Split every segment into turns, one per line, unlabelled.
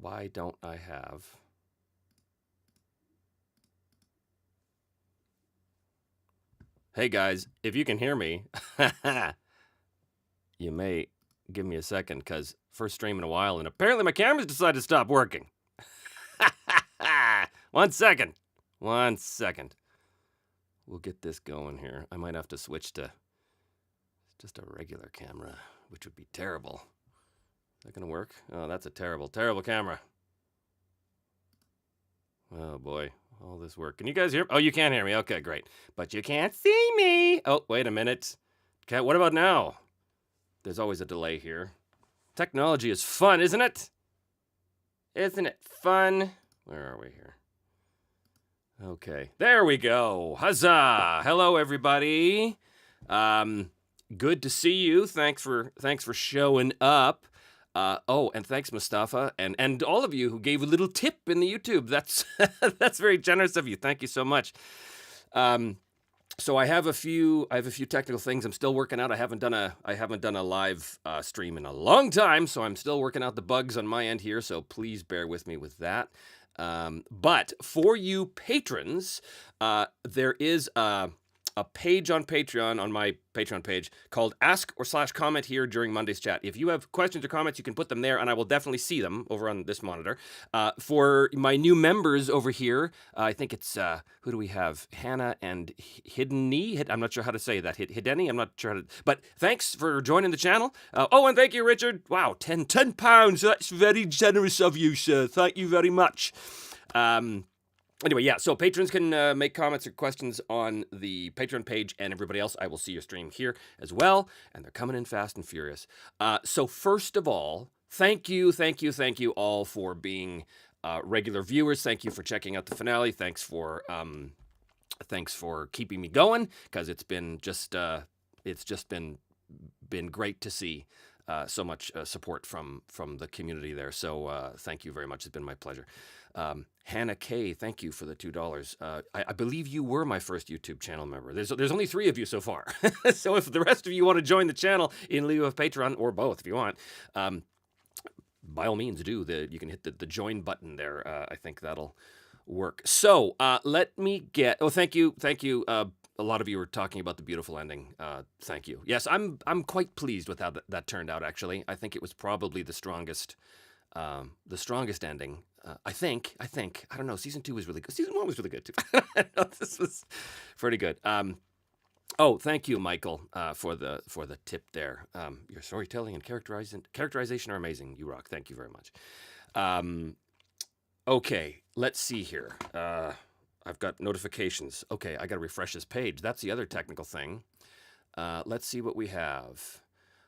Why don't I have... Hey guys, if you can hear me, you may give me a second, because first stream in a while, and apparently my camera's decided to stop working. 1 second. 1 second. We'll get this going here. I might have to switch to just a regular camera, which would be terrible. Is that gonna work? Oh, that's a terrible, terrible camera. Oh boy, all this work. Can you guys hear? Oh, you can hear me. Okay, great. But you can't see me. Oh, wait a minute. Okay, what about now? There's always a delay here. Technology is fun, isn't it? Isn't it fun? Where are we here? Okay, there we go. Huzzah! Hello, everybody. Good to see you. Thanks for showing up. Oh, and thanks, Mustafa, and all of you who gave a little tip in the YouTube. That's that's very generous of you. Thank you so much. So I have a few technical things I'm still working out. I haven't done a live stream in a long time, so I'm still working out the bugs on my end here. So please bear with me with that. But for you patrons, there is a page on Patreon, on my Patreon page, called Ask or /Comment here during Monday's chat. If you have questions or comments, you can put them there, and I will definitely see them over on this monitor. For my new members over here, I think it's, who do we have? Hannah and Hiddeney? I'm not sure how to say that. Hiddeney? I'm not sure how to... But thanks for joining the channel. Oh, and thank you, Richard. Wow, 10 pounds. That's very generous of you, sir. Thank you very much. Anyway, yeah, so patrons can make comments or questions on the Patreon page, and everybody else, I will see your stream here as well, and they're coming in fast and furious. So first of all, thank you all for being regular viewers. Thank you for checking out the finale. Thanks for keeping me going, because it's just been great to see so much support from the community there. So thank you very much. It's been my pleasure. Hannah K, thank you for the $2. I believe you were my first YouTube channel member. There's only 3 of you so far. So if the rest of you want to join the channel in lieu of Patreon, or both if you want, by all means do. You can hit the join button there. I think that'll work. So let me get... Oh, thank you. A lot of you were talking about the beautiful ending. Thank you. Yes, I'm quite pleased with how that turned out, actually. I think it was probably the strongest ending. I think. I don't know. Season 2 was really good. Season 1 was really good, too. This was pretty good. Oh, thank you, Michael, for the tip there. Your storytelling and characterization are amazing. You rock. Thank you very much. Okay, let's see here. I've got notifications. Okay, I got to refresh this page. That's the other technical thing. Let's see what we have.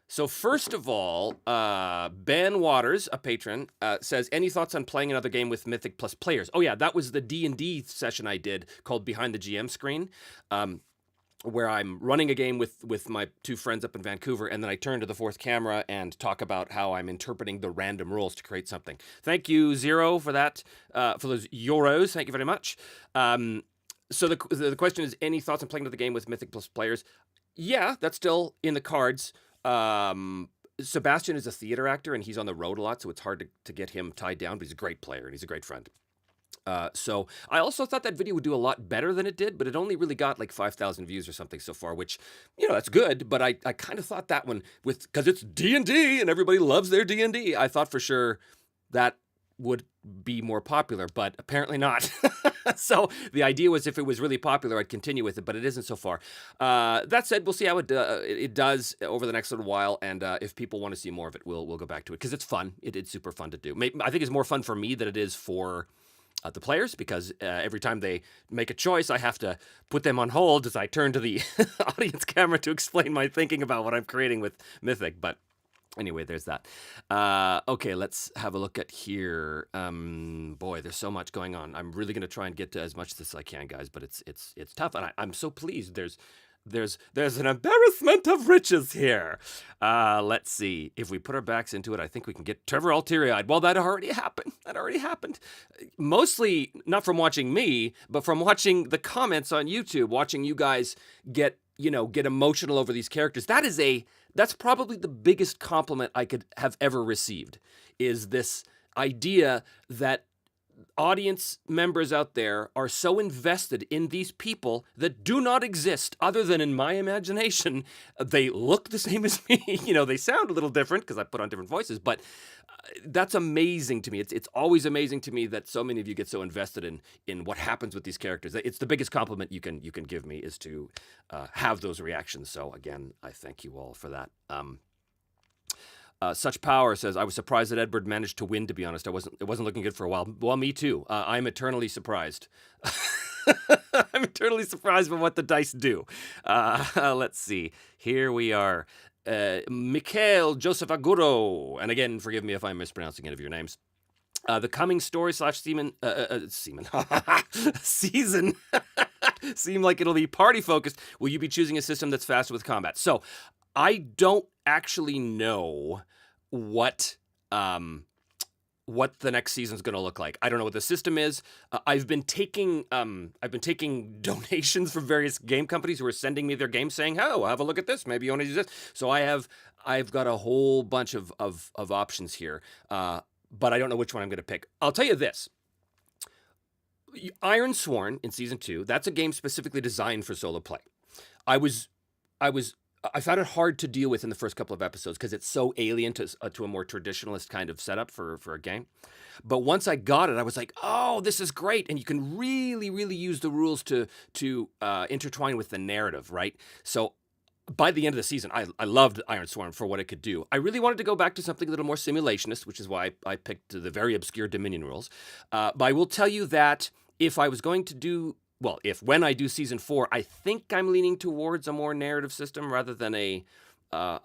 So first of all, Ben Waters, a patron, says, any thoughts on playing another game with Mythic Plus players? Oh yeah, that was the D&D session I did called Behind the GM Screen, where I'm running a game with my 2 friends up in Vancouver, and then I turn to the 4th camera and talk about how I'm interpreting the random rules to create something. Thank you, Zero, for that, for those euros. Thank you very much. So the question is, any thoughts on playing another game with Mythic Plus players? Yeah, that's still in the cards. Sebastian is a theater actor, and he's on the road a lot, so it's hard to get him tied down, but he's a great player, and he's a great friend. So I also thought that video would do a lot better than it did, but it only really got like 5,000 views or something so far, which, that's good, but I kind of thought that one, because it's D&D, and everybody loves their D&D, I thought for sure that would be more popular, but apparently not. So the idea was, if it was really popular, I'd continue with it, but it isn't so far. That said, we'll see how it does over the next little while, and if people want to see more of it, we'll go back to it, because it's fun. It's super fun to do. I think it's more fun for me than it is for the players, because every time they make a choice, I have to put them on hold as I turn to the audience camera to explain my thinking about what I'm creating with Mythic, but anyway, there's that. Okay, let's have a look at here. Boy, there's so much going on. I'm really going to try and get to as much as I can, guys, but it's tough, and I'm so pleased. There's an embarrassment of riches here. Let's see. If we put our backs into it, I think we can get Trevor all teary-eyed. Well, that already happened. Mostly not from watching me, but from watching the comments on YouTube, watching you guys get emotional over these characters. That's probably the biggest compliment I could have ever received, is this idea that audience members out there are so invested in these people that do not exist other than in my imagination. They look the same as me. They sound a little different because I put on different voices, but that's amazing to me. It's always amazing to me that so many of you get so invested in what happens with these characters. It's the biggest compliment you can give me is to have those reactions. So again, I thank you all for that. Such Power says, I was surprised that Edward managed to win, to be honest. It wasn't looking good for a while. Well, me too. I'm eternally surprised. I'm eternally surprised by what the dice do. Let's see. Here we are. Mikhail Joseph Aguro. And again, forgive me if I'm mispronouncing any of your names. The coming story / season seem like it'll be party focused. Will you be choosing a system that's faster with combat? So I don't actually know what the next season's going to look like. I don't know what the system is. I've been taking donations from various game companies who are sending me their games saying, "Oh, have a look at this. Maybe you want to use this." So I've got a whole bunch of options here, but I don't know which one I'm going to pick. I'll tell you this. Iron Sworn in Season 2, that's a game specifically designed for solo play. I found it hard to deal with in the first couple of episodes because it's so alien to a more traditionalist kind of setup for a game. But once I got it, I was like, oh, this is great. And you can really, really use the rules to intertwine with the narrative, right? So by the end of the season, I loved Iron Sworn for what it could do. I really wanted to go back to something a little more simulationist, which is why I picked the very obscure Dominion rules. But I will tell you that if I was going to do... Well, when I do Season 4, I think I'm leaning towards a more narrative system rather than a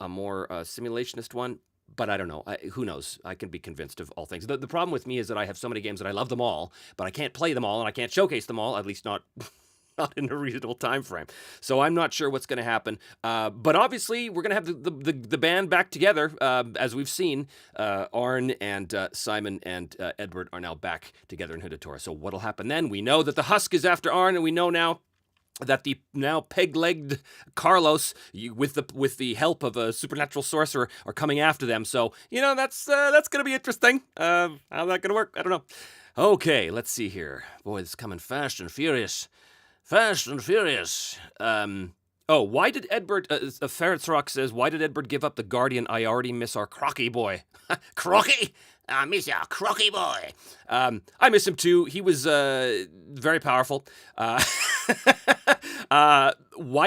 more simulationist one. But I don't know. Who knows? I can be convinced of all things. The problem with me is that I have so many games that I love them all, but I can't play them all and I can't showcase them all, at least not in a reasonable time frame. So I'm not sure what's going to happen. But obviously, we're going to have the band back together. As we've seen, Arn and Simon and Edward are now back together in Hood So what'll happen then? We know that the Husk is after Arn, and we know now that the now peg-legged Carlos, with the help of a supernatural sorcerer, are coming after them. So, that's going to be interesting. How's that going to work? I don't know. Okay, let's see here. Boy, it's coming fast and furious. Fast and furious. Why did Edward... Ferret's Rock says, why did Edward give up the Guardian? I already miss our Crocky boy. Crocky? I miss our Crocky boy. I miss him too. He was very powerful. Why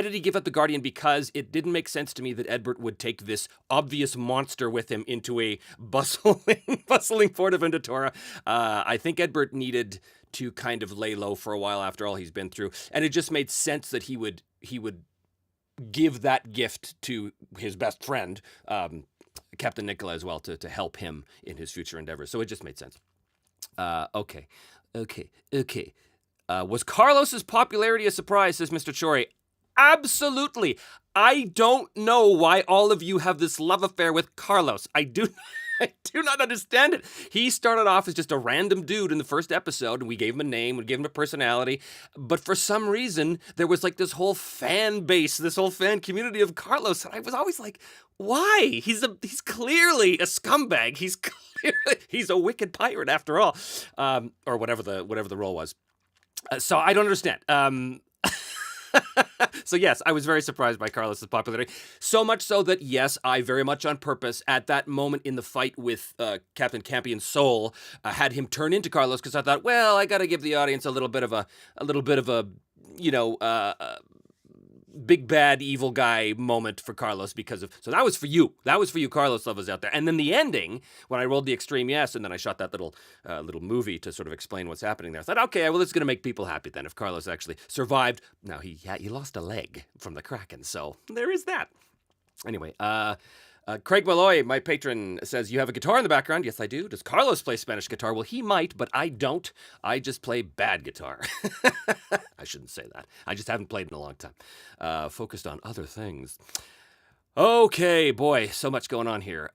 did he give up the Guardian? Because it didn't make sense to me that Edward would take this obvious monster with him into a bustling port of Indatora. I think Edward needed to kind of lay low for a while after all he's been through. And it just made sense that he would give that gift to his best friend, Captain Nicola, as well, to help him in his future endeavors. So it just made sense. Okay. Was Carlos's popularity a surprise, says Mr. Chori? Absolutely. I don't know why all of you have this love affair with Carlos. I do not understand it. He started off as just a random dude in the first episode, and we gave him a name, we gave him a personality, but for some reason, there was like this whole fan base, this whole fan community of Carlos, and I was always like, why? He's clearly a scumbag. He's a wicked pirate after all, or whatever the role was. So I don't understand. So yes, I was very surprised by Carlos's popularity. So much so that, yes, I very much on purpose, at that moment in the fight with Captain Campion's soul, had him turn into Carlos because I thought, well, I got to give the audience a little bit of a big bad evil guy moment for Carlos so that was for you. That was for you, Carlos lovers out there. And then the ending, when I rolled the extreme yes, and then I shot that little movie to sort of explain what's happening there. I thought, okay, well, it's going to make people happy then if Carlos actually survived. Now, he lost a leg from the Kraken, so there is that. Anyway, Craig Malloy, my patron, says, you have a guitar in the background. Yes, I do. Does Carlos play Spanish guitar? Well, he might, but I don't. I just play bad guitar. I shouldn't say that. I just haven't played in a long time. Focused on other things. Okay, boy, so much going on here.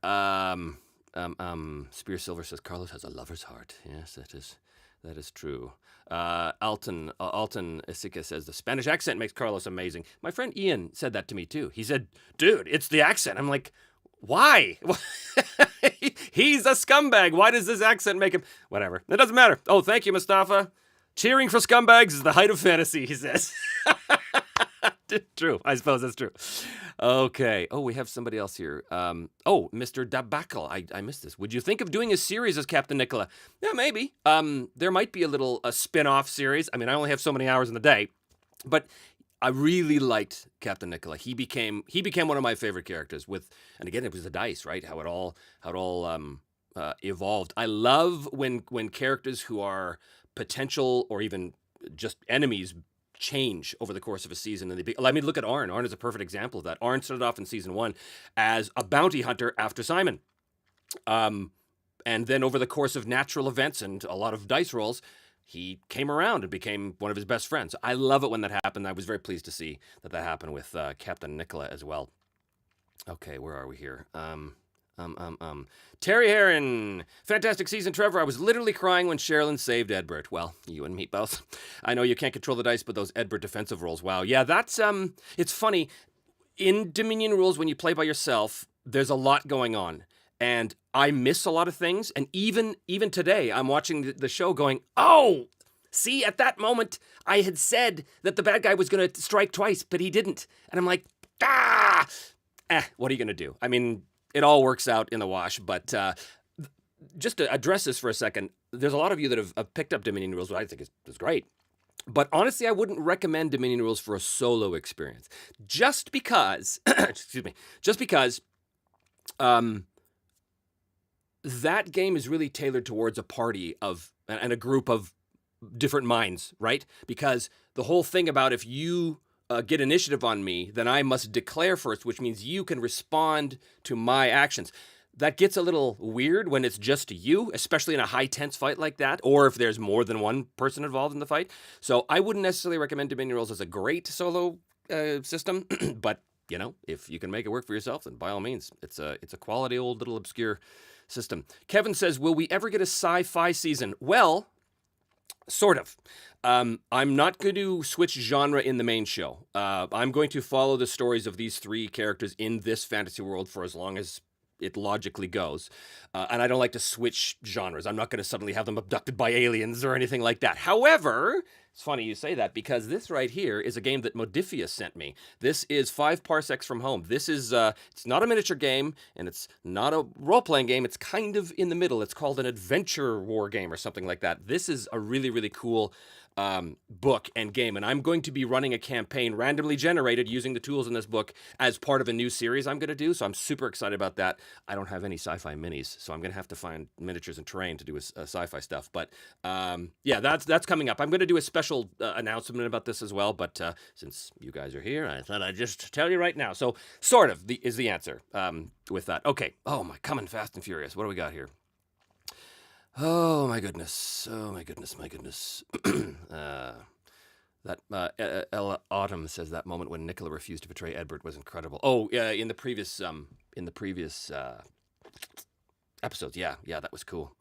Spear Silver says, Carlos has a lover's heart. Yes, that is true. Alton Isika says, the Spanish accent makes Carlos amazing. My friend Ian said that to me, too. He said, dude, it's the accent. I'm like, Why? He's a scumbag. Why does this accent make him? Whatever. It doesn't matter. Oh, thank you, Mustafa. Cheering for scumbags is the height of fantasy, he says. True. I suppose that's true. Okay. Oh, we have somebody else here. Mr. Dabakal. I missed this. Would you think of doing a series as Captain Nicola? Yeah, maybe. There might be a spin-off series. I mean, I only have so many hours in the day, but I really liked Captain Nicola. He became one of my favorite characters. And again, it was the dice, right? How it all evolved. I love when characters who are potential or even just enemies change over the course of a season. And look at Arn. Arn is a perfect example of that. Arn started off in season 1 as a bounty hunter after Simon. And then over the course of natural events and a lot of dice rolls, he came around and became one of his best friends. I love it when that happened. I was very pleased to see that happened with Captain Nicola as well. Okay, where are we here? Terry Heron, fantastic season, Trevor. I was literally crying when Sherilyn saved Edbert. Well, you and me both. I know you can't control the dice, but those Edbert defensive rolls, wow. Yeah, that's, it's funny. In Dominion rules, when you play by yourself, there's a lot going on. And I miss a lot of things. And even today, I'm watching the show going, oh, see, at that moment, I had said that the bad guy was going to strike twice, but he didn't. And I'm like, what are you going to do? I mean, it all works out in the wash, but just to address this for a second, there's a lot of you that have picked up Dominion rules, which I think is great. But honestly, I wouldn't recommend Dominion rules for a solo experience. Just because, that game is really tailored towards a party and a group of different minds, right? Because the whole thing about if you get initiative on me, then I must declare first, which means you can respond to my actions. That gets a little weird when it's just you, especially in a high tense fight like that, or if there's more than one person involved in the fight. So I wouldn't necessarily recommend Dominion rules as a great solo system, but if you can make it work for yourself, then by all means, it's a quality old little obscure system. Kevin says, will we ever get a sci-fi season? Well, sort of. I'm not going to switch genre in the main show. I'm going to follow the stories of these 3 characters in this fantasy world for as long as it logically goes. And I don't like to switch genres. I'm not going to suddenly have them abducted by aliens or anything like that. However, it's funny you say that because this right here is a game that Modifius sent me. This is 5 Parsecs from Home. This is, it's not a miniature game and it's not a role-playing game. It's kind of in the middle. It's called an adventure war game or something like that. This is a really, really cool book and game, and I'm going to be running a campaign randomly generated using the tools in this book as part of a new series I'm going to do, so I'm super excited about that. I don't have any sci-fi minis, so I'm going to have to find miniatures and terrain to do sci-fi stuff, but yeah, that's coming up. I'm going to do a special announcement about this as well, but since you guys are here, I thought I'd just tell you right now. So sort of is the answer with that. Okay, coming fast and furious. What do we got here? Oh my goodness. Ella Autumn says that moment when Nicola refused to betray Edbert was incredible. Oh, yeah, in the previous episodes. Yeah, that was cool.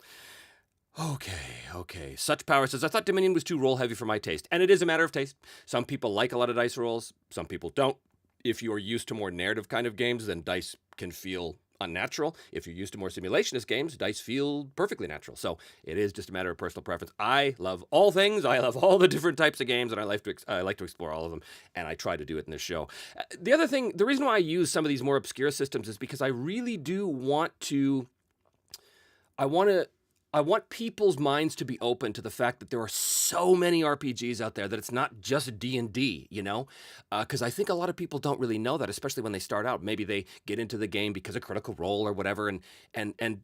Okay. Such Power says, I thought Dominion was too roll heavy for my taste. And it is a matter of taste. Some people like a lot of dice rolls. Some people don't. If you are used to more narrative kind of games, then dice can feel unnatural. If you're used to more simulationist games, dice feel perfectly natural. So it is just a matter of personal preference. I love all things. I love all the different types of games, and I like to explore all of them, and I try to do it in this show. The reason why I use some of these more obscure systems is because I really do want to... I want people's minds to be open to the fact that there are so many RPGs out there that it's not just D&D, Because I think a lot of people don't really know that, especially when they start out. Maybe they get into the game because of Critical Role or whatever, and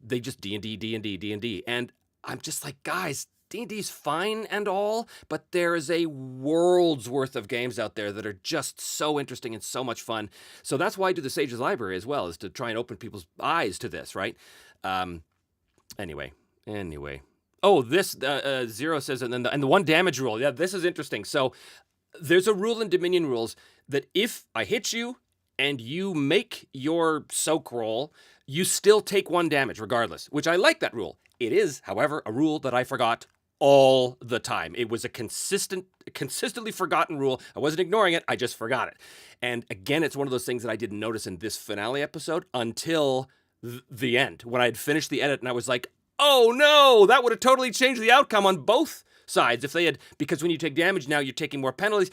they just D&D. And I'm just like, guys, D&D's fine and all, but there is a world's worth of games out there that are just so interesting and so much fun. So that's why I do the Sage's Library as well, is to try and open people's eyes to this, right? Anyway. Oh, this Zero says, and the 1 damage rule. Yeah, this is interesting. So there's a rule in Dominion rules that if I hit you and you make your soak roll, you still take 1 damage regardless, which I like that rule. It is, however, a rule that I forgot all the time. It was a consistently forgotten rule. I wasn't ignoring it. I just forgot it. And again, it's one of those things that I didn't notice in this finale episode until the end, when I had finished the edit and I was like, oh no, that would have totally changed the outcome on both sides if they had, because when you take damage now, you're taking more penalties.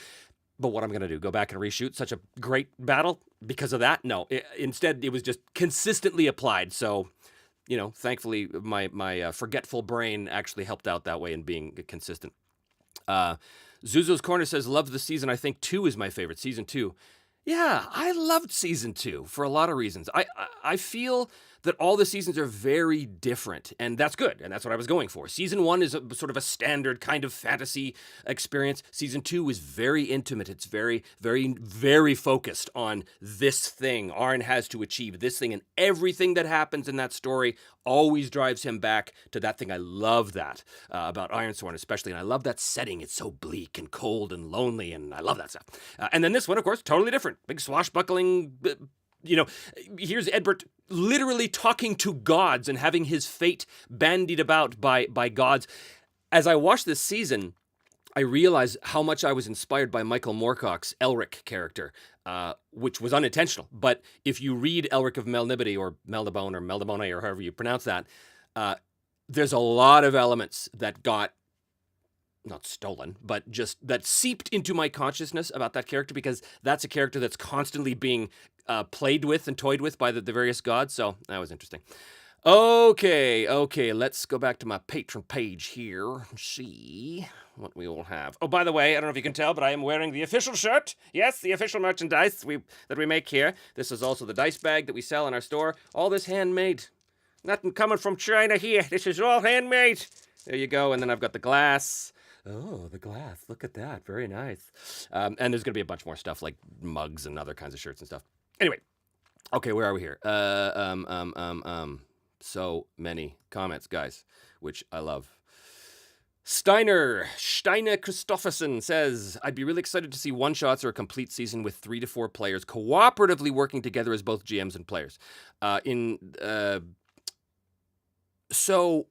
But what I'm going to do, go back and reshoot such a great battle because of that? No, instead it was just consistently applied. So, thankfully my forgetful brain actually helped out that way in being consistent. Zuzo's Corner says, love the season. I think 2 is my favorite, season 2. Yeah, I loved season 2 for a lot of reasons. I feel that all the seasons are very different, and that's good, and that's what I was going for. Season 1 is sort of a standard kind of fantasy experience. Season 2 is very intimate. It's very, very, very focused on this thing. Arn has to achieve this thing, and everything that happens in that story always drives him back to that thing. I love that about Ironsworn especially, and I love that setting. It's so bleak and cold and lonely, and I love that stuff. And then this one, of course, totally different. Big swashbuckling, here's Edbert literally talking to gods and having his fate bandied about by gods. As I watched this season, I realized how much I was inspired by Michael Moorcock's Elric character, which was unintentional. But if you read Elric of Melniboné or Meldabone or Meldabone or however you pronounce that, there's a lot of elements that got not stolen, but just that seeped into my consciousness about that character, because that's a character that's constantly being played with and toyed with by the various gods. So that was interesting. Okay, let's go back to my Patreon page here and see what we all have. Oh, by the way, I don't know if you can tell, but I am wearing the official shirt. Yes, the official merchandise that we make here. This is also the dice bag that we sell in our store. All this handmade. Nothing coming from China here. This is all handmade. There you go. And then I've got the glass. Oh, the glass. Look at that. Very nice. And there's going to be a bunch more stuff like mugs and other kinds of shirts and stuff. Anyway. Okay, where are we here? So many comments, guys, which I love. Steiner Christofferson says, I'd be really excited to see one-shots or a complete season with 3 to 4 players cooperatively working together as both GMs and players. So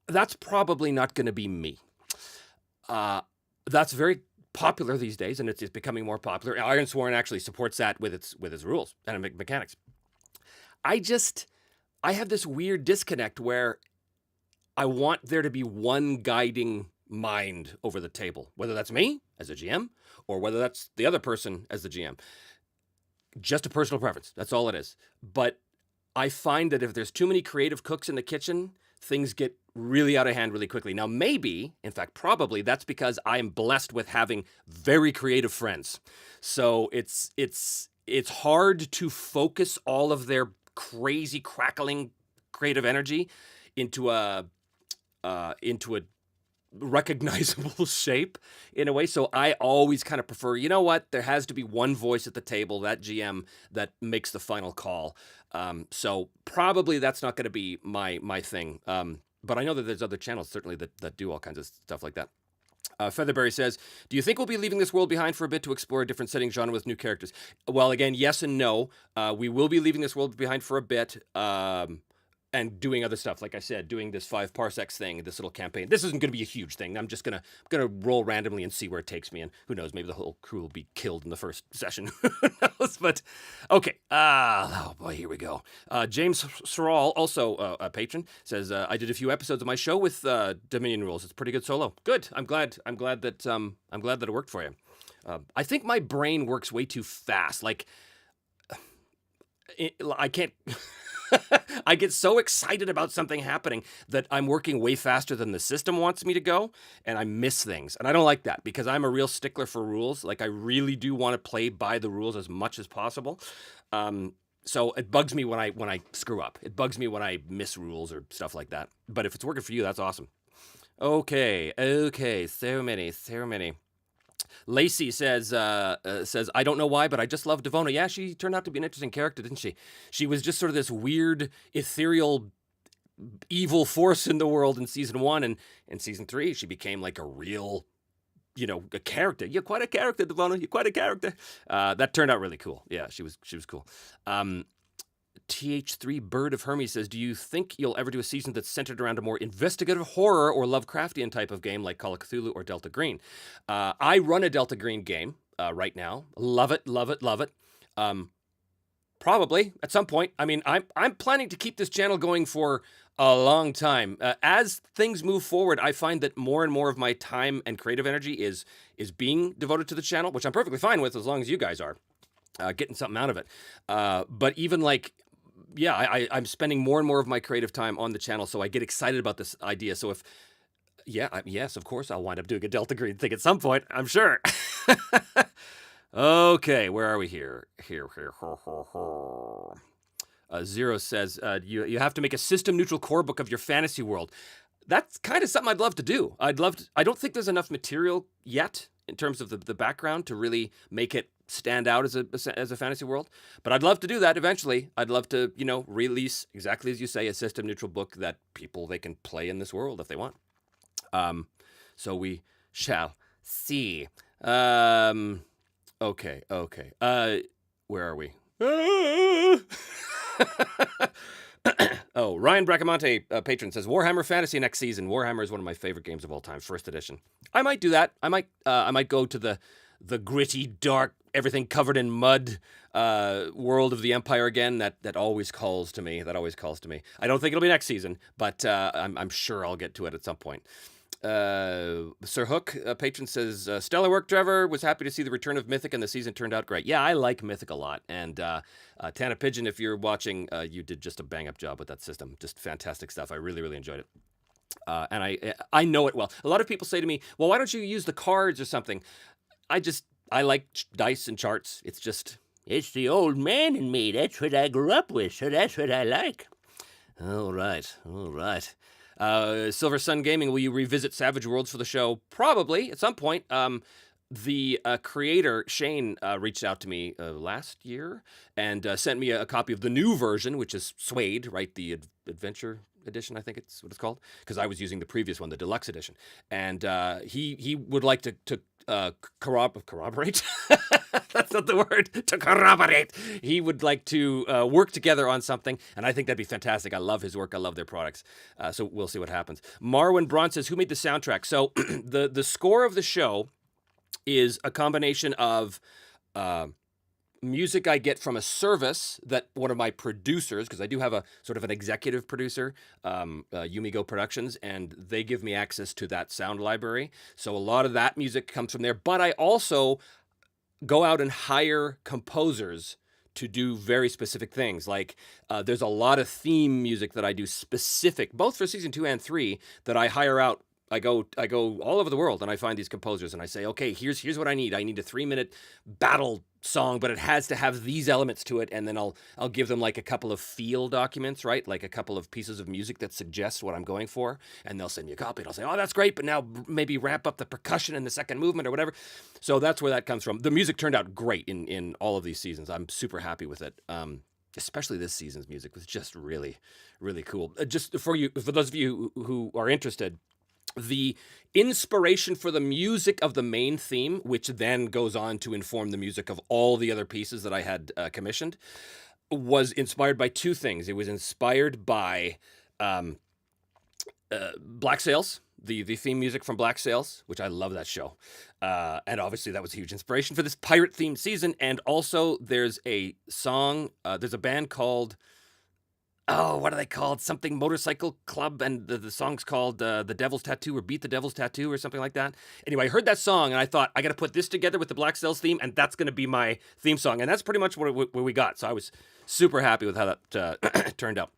that's probably not going to be me. That's very popular these days, and it's becoming more popular. Ironsworn actually supports that with its rules and mechanics. I have this weird disconnect where I want there to be one guiding mind over the table, whether that's me as a GM or whether that's the other person as the GM. Just a personal preference. That's all it is. But I find that if there's too many creative cooks in the kitchen, things get really out of hand really quickly. Now, maybe, in fact, probably that's because I'm blessed with having very creative friends. So it's hard to focus all of their crazy crackling creative energy into a recognizable shape in a way. So I always kind of prefer, you know what, there has to be one voice at the table, that GM, that makes the final call. So probably that's not going to be my thing. But I know that there's other channels certainly that do all kinds of stuff like that. Featherberry says, do you think we'll be leaving this world behind for a bit to explore a different setting genre with new characters? Well, again, yes and no. We will be leaving this world behind for a bit. And doing other stuff, like I said, doing this 5 parsecs thing, this little campaign. This isn't going to be a huge thing. I'm just gonna roll randomly and see where it takes me, and who knows, maybe the whole crew will be killed in the first session. Who knows? But okay. Oh boy, here we go. James Sorrell, also a patron, says I did a few episodes of my show with Dominion rules. It's pretty good solo. Good. I'm glad that it worked for you. I think my brain works way too fast. Like I can't. I get so excited about something happening that I'm working way faster than the system wants me to go, and I miss things. And I don't like that because I'm a real stickler for rules. Like I really do want to play by the rules as much as possible. So it bugs me when I screw up. It bugs me when I miss rules or stuff like that. But if it's working for you, that's awesome. Okay, so many. Lacey says, I don't know why, but I just love Devona. Yeah, she turned out to be an interesting character, didn't she? She was just sort of this weird, ethereal, evil force in the world in season 1, and in season 3, she became like a real, a character. You're quite a character, Devona. You're quite a character. That turned out really cool. Yeah, she was cool. TH3 Bird of Hermes says, do you think you'll ever do a season that's centered around a more investigative horror or Lovecraftian type of game like Call of Cthulhu or Delta Green? I run a Delta Green game right now. Love it, love it, love it. Probably at some point. I mean, I'm planning to keep this channel going for a long time. As things move forward, I find that more and more of my time and creative energy is being devoted to the channel, which I'm perfectly fine with as long as you guys are getting something out of it. But even like, yeah, I'm spending more and more of my creative time on the channel, so I get excited about this idea. So if, yes, of course, I'll wind up doing a Delta Green thing at some point, I'm sure. Okay, where are we here? Zero says, you have to make a system-neutral core book of your fantasy world. That's kind of something I'd love to do. I don't think there's enough material yet in terms of the background to really make it stand out as a fantasy world. But I'd love to do that eventually. I'd love to, release, exactly as you say, a system-neutral book that they can play in this world if they want. So we shall see. Okay. Where are we? Oh, Ryan Bracamonte, patron, says Warhammer Fantasy next season. Warhammer is one of my favorite games of all time, first edition. I might do that. I might go to the gritty, dark, everything covered in mud world of the Empire again. That always calls to me. I don't think it'll be next season, but I'm sure I'll get to it at some point. Sir Hook, patron, says, stellar work, Trevor. Was happy to see the return of Mythic, and the season turned out great. Yeah, I like Mythic a lot. And Tana Pigeon, if you're watching, you did just a bang-up job with that system. Just fantastic stuff. I really, really enjoyed it. And I know it well. A lot of people say to me, well, why don't you use the cards or something? I like dice and charts. It's the old man in me. That's what I grew up with, so that's what I like. All right. Silver Sun Gaming, will you revisit Savage Worlds for the show? Probably, at some point. The creator, Shane, reached out to me last year and sent me a copy of the new version, which is Suede, right? The Adventure Edition, I think it's what it's called, because I was using the previous one, the Deluxe Edition. And he would like to corroborate. That's not the word. To corroborate. He would like to work together on something, and I think that'd be fantastic. I love his work. I love their products. So we'll see what happens. Marwin Braun says, who made the soundtrack? So the score of the show is a combination of music I get from a service that one of my producers, because I do have a sort of an executive producer, Yumigo Productions, and they give me access to that sound library. So a lot of that music comes from there. But I also go out and hire composers to do very specific things. Like there's a lot of theme music that I do specific, both for season 2 and 3, that I hire out. I go all over the world and I find these composers and I say, okay, here's what I need. I need a 3-minute battle song, but it has to have these elements to it. And then I'll give them like a couple of feel documents, right? Like a couple of pieces of music that suggest what I'm going for. And they'll send me a copy and I'll say, oh, that's great. But now maybe ramp up the percussion in the second movement or whatever. So that's where that comes from. The music turned out great in all of these seasons. I'm super happy with it. Especially this season's music was just really, really cool. Just for those of you who are interested, the inspiration for the music of the main theme, which then goes on to inform the music of all the other pieces that I had commissioned, was inspired by two things. It was inspired by Black Sails, the theme music from Black Sails, which I love that show. And obviously that was a huge inspiration for this pirate-themed season. And also there's a song, there's a band called... Oh, what are they called? Something Motorcycle Club, and the song's called The Devil's Tattoo or Beat the Devil's Tattoo or something like that. Anyway, I heard that song, and I thought, I got to put this together with the Black Sails theme, and that's going to be my theme song. And that's pretty much what we got. So I was super happy with how that turned out.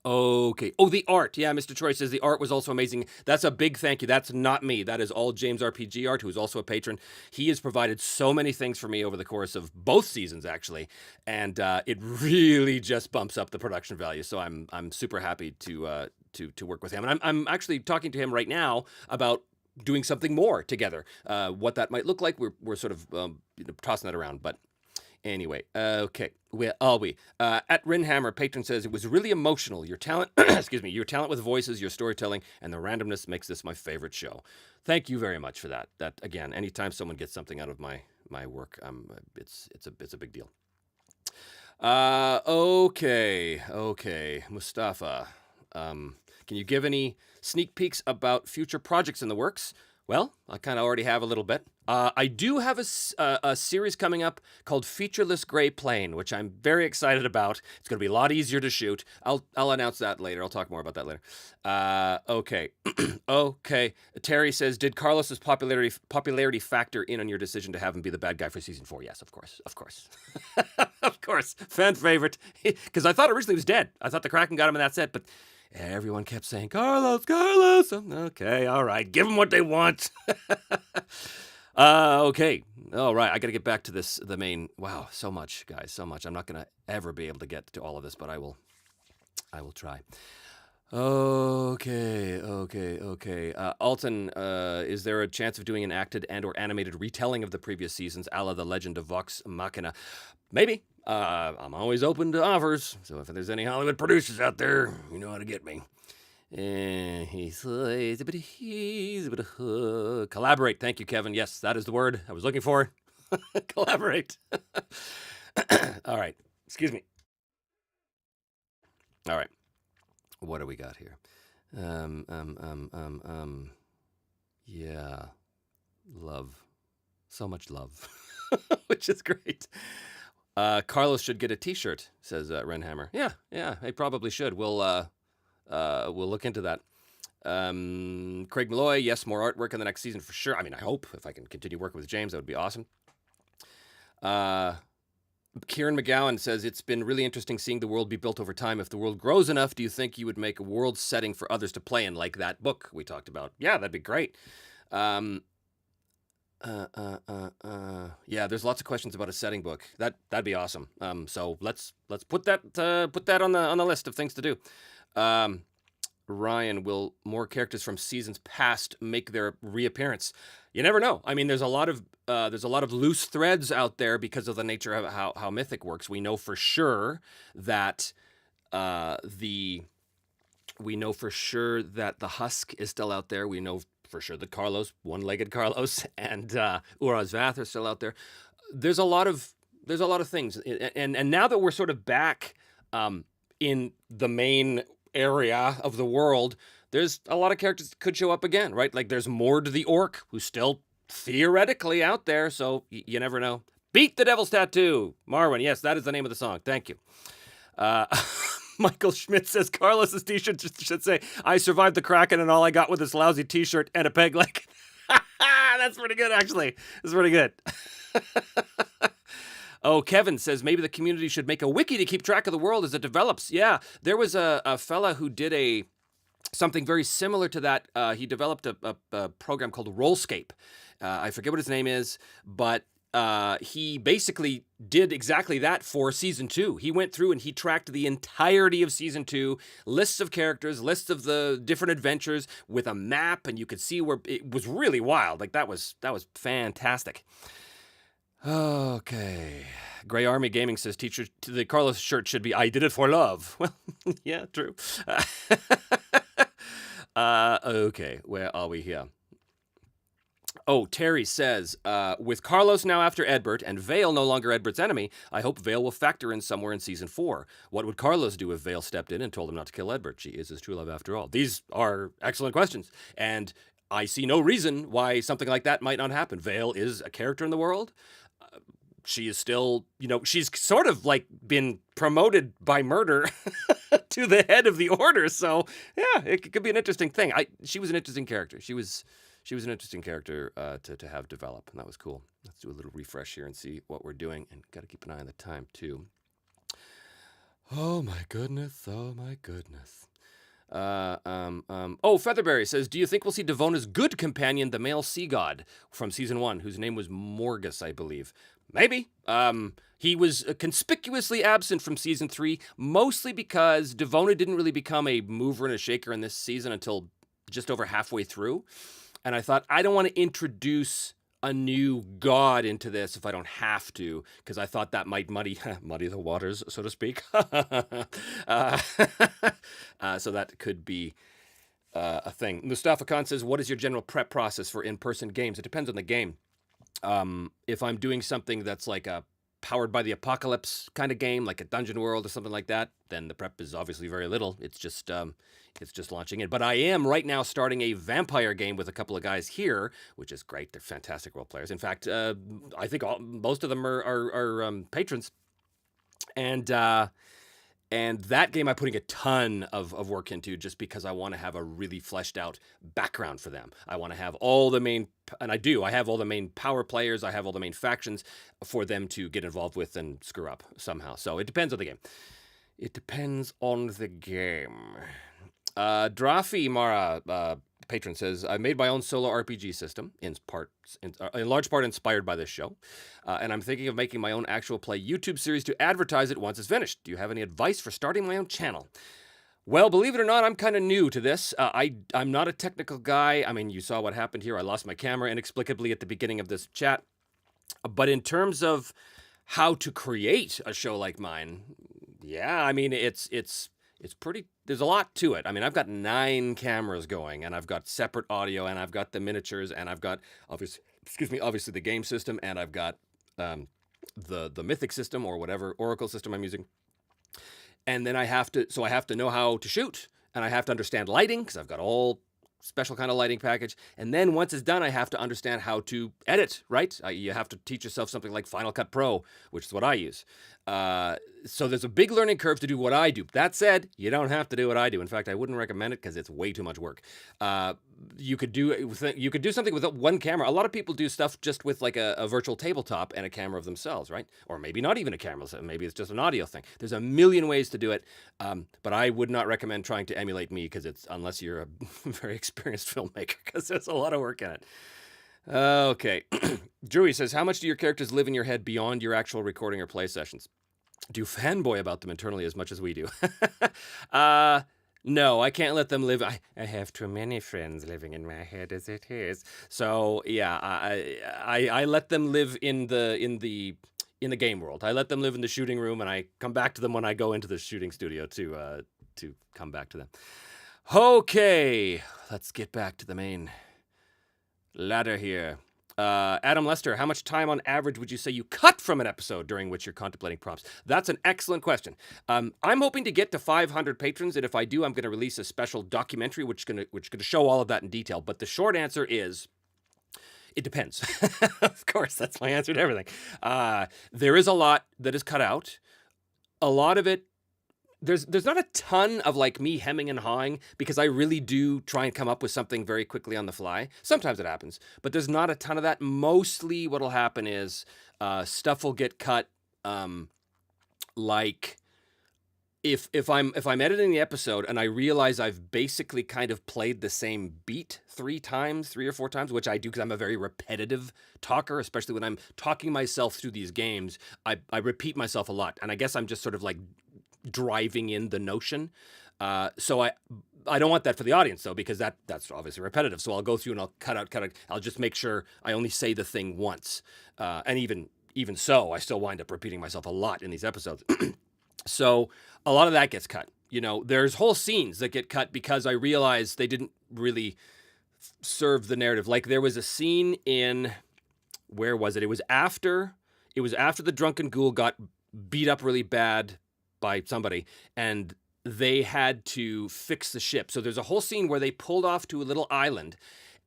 Okay. Oh, the art. Yeah, Mr. Troy says the art was also amazing. That's a big thank you. That's not me. That is all James RPG Art, who is also a patron. He has provided so many things for me over the course of both seasons, actually, and it really just bumps up the production value. So I'm super happy to work with him, and I'm actually talking to him right now about doing something more together. What that might look like, we're sort of tossing that around, but. Anyway, okay, where are we? At Rinhammer, patron says, it was really emotional. Your talent, your talent with voices, your storytelling, and the randomness makes this my favorite show. Thank you very much for that. That, again, anytime someone gets something out of my work, it's a big deal. Okay, Mustafa. Can you give any sneak peeks about future projects in the works? Well, I kind of already have a little bit. I do have a series coming up called Featureless Gray Plane, which I'm very excited about. It's going to be a lot easier to shoot. I'll announce that later. I'll talk more about that later. Okay, okay. Terry says, did Carlos's popularity factor in on your decision to have him be the bad guy for season 4? Yes, of course, of course, of course. Fan favorite. Because I thought originally he was dead. I thought the Kraken got him and that's it, but everyone kept saying, Carlos, Carlos. Okay, all right. Give them what they want. Okay. All right. I got to get back to the main. Wow, so much, guys, so much. I'm not going to ever be able to get to all of this, but I will try. Okay. Alton, is there a chance of doing an acted and or animated retelling of the previous seasons, a la The Legend of Vox Machina? Maybe. I'm always open to offers, so if there's any Hollywood producers out there, you know how to get me. Collaborate. Thank you, Kevin. Yes, that is the word I was looking for. Collaborate. All right. Excuse me. All right. What do we got here? Yeah. Love. So much love. Which is great. Carlos should get a T-shirt, says Renhammer. Yeah, he probably should. We'll look into that. Craig Malloy, yes, more artwork in the next season for sure. I mean, I hope if I can continue working with James, that would be awesome. Kieran McGowan says, it's been really interesting seeing the world be built over time. If the world grows enough, do you think you would make a world setting for others to play in, like that book we talked about? Yeah, that'd be great. Yeah, there's lots of questions about a setting book. That'd be awesome. So let's put that on the list of things to do. Ryan, will more characters from seasons past make their reappearance? You never know. I mean, there's a lot of loose threads out there because of the nature of how Mythic works. We know for sure that the Husk is still out there. We know for sure that Carlos, one-legged Carlos, and Uraz Vath are still out there. There's a lot of things, and now that we're sort of back in the main area of the world, there's a lot of characters that could show up again, right? Like there's Mord the Orc, who's still theoretically out there, so you never know. Beat the Devil's Tattoo, Marwin. Yes, that is the name of the song. Thank you. Michael Schmidt says Carlos's T-shirt should say, "I survived the Kraken and all I got was this lousy T-shirt and a peg leg." That's pretty good, actually. That's pretty good. Oh, Kevin says maybe the community should make a wiki to keep track of the world as it develops. Yeah, there was a fella who did something very similar to that. He developed a program called Rollscape. I forget what his name is, but he basically did exactly that for season 2. He went through and he tracked the entirety of season 2, lists of characters, lists of the different adventures with a map, and you could see where it was really wild. Like that was fantastic. Okay. Gray Army Gaming says, teacher, the Carlos shirt should be, "I did it for love." Well, yeah, true. Okay, where are we here? Oh, Terry says, with Carlos now after Edbert and Vale no longer Edbert's enemy, I hope Vale will factor in somewhere in season 4. What would Carlos do if Vale stepped in and told him not to kill Edbert? She is his true love after all. These are excellent questions, and I see no reason why something like that might not happen. Vale is a character in the world. She is still, she's sort of like been promoted by murder to the head of the order. So yeah, it could be an interesting thing. She was an interesting character. She was an interesting character to have develop, and that was cool. Let's do a little refresh here and see what we're doing, and got to keep an eye on the time too. Oh my goodness. Featherberry says, do you think we'll see Devona's good companion, the male sea god from season 1, whose name was Morgus, I believe? Maybe. He was conspicuously absent from season 3, mostly because Devona didn't really become a mover and a shaker in this season until just over halfway through. And I thought, I don't want to introduce a new god into this if I don't have to, because I thought that might muddy the waters, so to speak. So that could be a thing. Mustafa Khan says, what is your general prep process for in-person games? It depends on the game. If I'm doing something that's like a powered by the apocalypse kind of game, like a Dungeon World or something like that, then the prep is obviously very little. It's just launching in. But I am right now starting a vampire game with a couple of guys here, which is great. They're fantastic role players. In fact, I think most of them are patrons, and that game I'm putting a ton of work into just because I want to have a really fleshed out background for them. I want to have all the main, and I have all the main power players, I have all the main factions for them to get involved with and screw up somehow. So it depends on the game. It depends on the game. Drafi Mara, patron, says, I made my own solo RPG system, in large part inspired by this show, and I'm thinking of making my own actual play YouTube series to advertise it once it's finished. Do you have any advice for starting my own channel? Well, believe it or not, I'm kind of new to this. I'm not a technical guy. I mean, you saw what happened here. I lost my camera inexplicably at the beginning of this chat. But in terms of how to create a show like mine, yeah, I mean, it's pretty, there's a lot to it. I mean, I've got 9 cameras going, and I've got separate audio, and I've got the miniatures, and I've got, obviously the game system, and I've got the Mythic system or whatever Oracle system I'm using. And then I have to know how to shoot, and I have to understand lighting, because I've got all special kind of lighting package. And then once it's done, I have to understand how to edit, right? You have to teach yourself something like Final Cut Pro, which is what I use. So there's a big learning curve to do what I do. That said, you don't have to do what I do. In fact, I wouldn't recommend it because it's way too much work. You could do something with one camera. A lot of people do stuff just with like a virtual tabletop and a camera of themselves, right? Or maybe not even a camera. Maybe it's just an audio thing. There's a million ways to do it. But I would not recommend trying to emulate me unless you're a very experienced filmmaker, because there's a lot of work in it. Okay. Drewy says, how much do your characters live in your head beyond your actual recording or play sessions? Do you fanboy about them internally as much as we do? No, I can't let them live. I have too many friends living in my head as it is. So yeah, I let them live in the game world. I let them live in the shooting room, and I come back to them when I go into the shooting studio to come back to them. Okay, let's get back to the main ladder here. Adam Lester, how much time on average would you say you cut from an episode during which you're contemplating prompts? That's an excellent question. I'm hoping to get to 500 patrons, and if I do, I'm going to release a special documentary which is going to show all of that in detail. But the short answer is, it depends. Of course, that's my answer to everything. There is a lot that is cut out. A lot of it, there's not a ton of like me hemming and hawing, because I really do try and come up with something very quickly on the fly. Sometimes it happens, but there's not a ton of that. Mostly what'll happen is stuff will get cut. Like if I'm editing the episode and I realize I've basically kind of played the same beat 3 or 4 times, which I do because I'm a very repetitive talker, especially when I'm talking myself through these games. I repeat myself a lot, and I guess I'm just sort of like driving in the notion. So I don't want that for the audience, though, because that's obviously repetitive. So I'll go through and I'll cut out. I'll just make sure I only say the thing once. And even so, I still wind up repeating myself a lot in these episodes. So a lot of that gets cut. You know, there's whole scenes that get cut because I realized they didn't really serve the narrative. Like there was a scene in, where was it? It was after the drunken ghoul got beat up really bad by somebody, and they had to fix the ship. So there's a whole scene where they pulled off to a little island,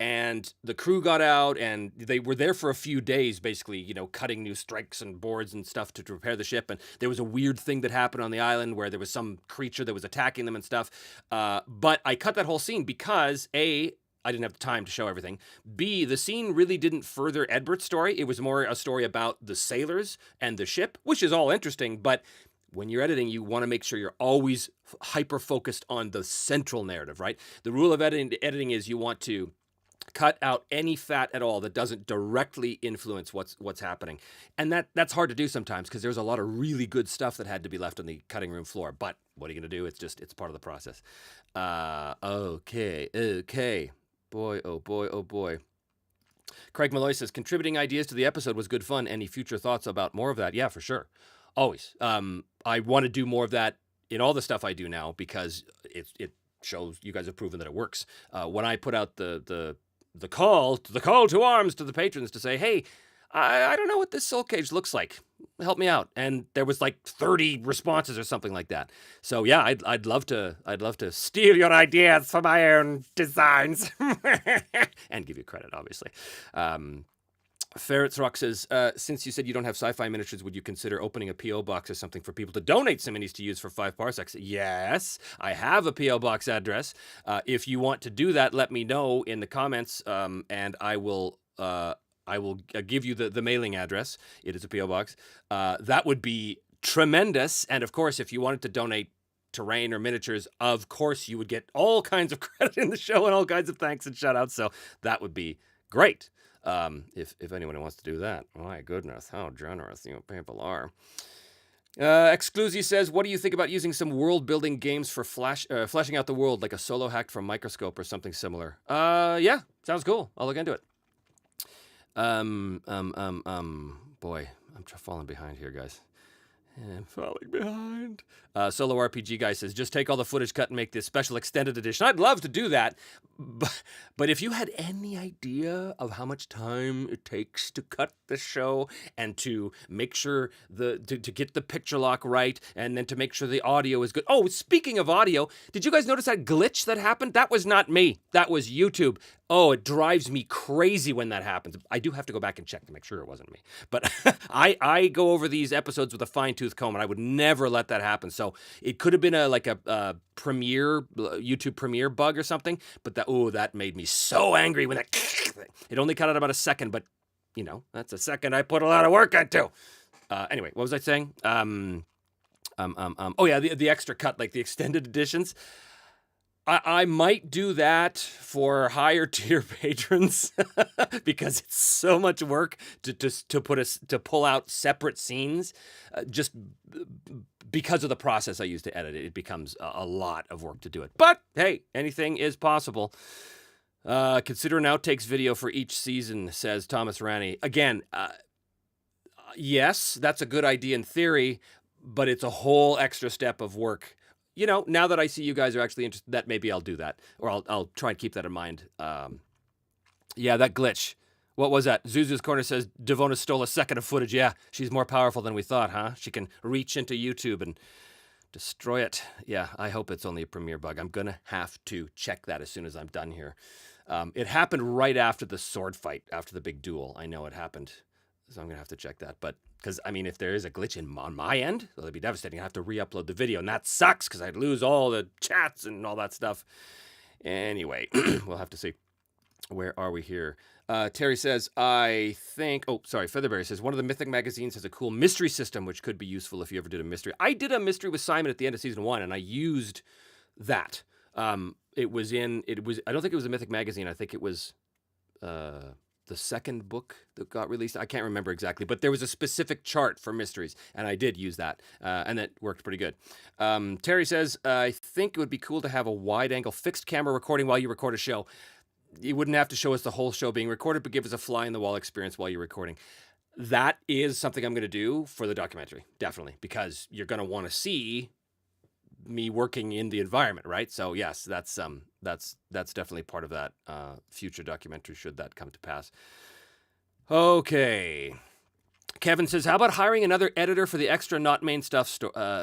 and the crew got out, and they were there for a few days, basically, you know, cutting new strikes and boards and stuff to repair the ship. And there was a weird thing that happened on the island where there was some creature that was attacking them and stuff. But I cut that whole scene because A, I didn't have the time to show everything. B, the scene really didn't further Edbert's story. It was more a story about the sailors and the ship, which is all interesting, but when you're editing, you want to make sure you're always hyper-focused on the central narrative, right? The rule of editing is you want to cut out any fat at all that doesn't directly influence what's happening. And that's hard to do sometimes because there's a lot of really good stuff that had to be left on the cutting room floor. But what are you going to do? It's part of the process. Okay. Boy, oh boy, oh boy. Craig Malloy says, contributing ideas to the episode was good fun. Any future thoughts about more of that? Yeah, for sure. Always. I want to do more of that in all the stuff I do now because it shows you guys have proven that it works. When I put out the call to arms to the patrons to say, hey, I don't know what this soul cage looks like. Help me out. And there was like 30 responses or something like that. So yeah, I'd love to steal your ideas for my own designs and give you credit, obviously. Ferrets Rock says, since you said you don't have sci-fi miniatures, would you consider opening a P.O. box or something for people to donate some minis to use for 5 parsecs? Yes, I have a P.O. box address. If you want to do that, let me know in the comments, and I will give you the mailing address. It is a P.O. box. That would be tremendous. And of course, if you wanted to donate terrain or miniatures, of course, you would get all kinds of credit in the show and all kinds of thanks and shout outs. So that would be great. If anyone wants to do that. My goodness, how generous people are. Exclusi says, what do you think about using some world-building games for fleshing out the world, like a solo hack from Microscope or something similar? Yeah, sounds cool. I'll look into it. Boy, I'm falling behind here, guys. I'm falling behind. Solo RPG guy says, just take all the footage cut and make this special extended edition. I'd love to do that. But if you had any idea of how much time it takes to cut the show and to make sure to get the picture lock right and then to make sure the audio is good. Oh, speaking of audio, did you guys notice that glitch that happened? That was not me. That was YouTube. Oh, it drives me crazy when that happens. I do have to go back and check to make sure it wasn't me. But I go over these episodes with a fine-tooth comb, and I would never let that happen. So it could have been a YouTube Premiere bug or something. But that made me so angry when it only cut out about a second. But that's a second I put a lot of work into. Anyway, what was I saying? Oh yeah, the extra cut, like the extended editions. I might do that for higher tier patrons because it's so much work to pull out separate scenes. Just because of the process I use to edit it, it becomes a lot of work to do it. But hey, anything is possible. Consider an outtakes video for each season, says Thomas Rani. Again, yes, that's a good idea in theory, but it's a whole extra step of work. Now that I see you guys are actually interested, that maybe I'll do that, or I'll try and keep that in mind. Yeah, that glitch. What was that? Zuzu's Corner says, Devona stole a second of footage. Yeah, she's more powerful than we thought, huh? She can reach into YouTube and destroy it. Yeah, I hope it's only a Premiere bug. I'm going to have to check that as soon as I'm done here. It happened right after the sword fight, after the big duel. I know it happened, so I'm going to have to check that. But because, if there is a glitch on my end, well, it'd be devastating. I have to re-upload the video, and that sucks because I'd lose all the chats and all that stuff. Anyway, we'll have to see. Where are we here? Terry says, Featherberry says, one of the Mythic magazines has a cool mystery system, which could be useful if you ever did a mystery. I did a mystery with Simon at the end of season 1, and I used that. I don't think it was a Mythic magazine. I think it was the second book that got released. I can't remember exactly, but there was a specific chart for mysteries, and I did use that, and that worked pretty good. Terry says, I think it would be cool to have a wide-angle fixed camera recording while you record a show. You wouldn't have to show us the whole show being recorded, but give us a fly-in-the-wall experience while you're recording. That is something I'm going to do for the documentary, definitely, because you're going to want to see me working in the environment, right? So yes, that's definitely part of that future documentary, should that come to pass. Okay. Kevin says, how about hiring another editor for the extra not main stuff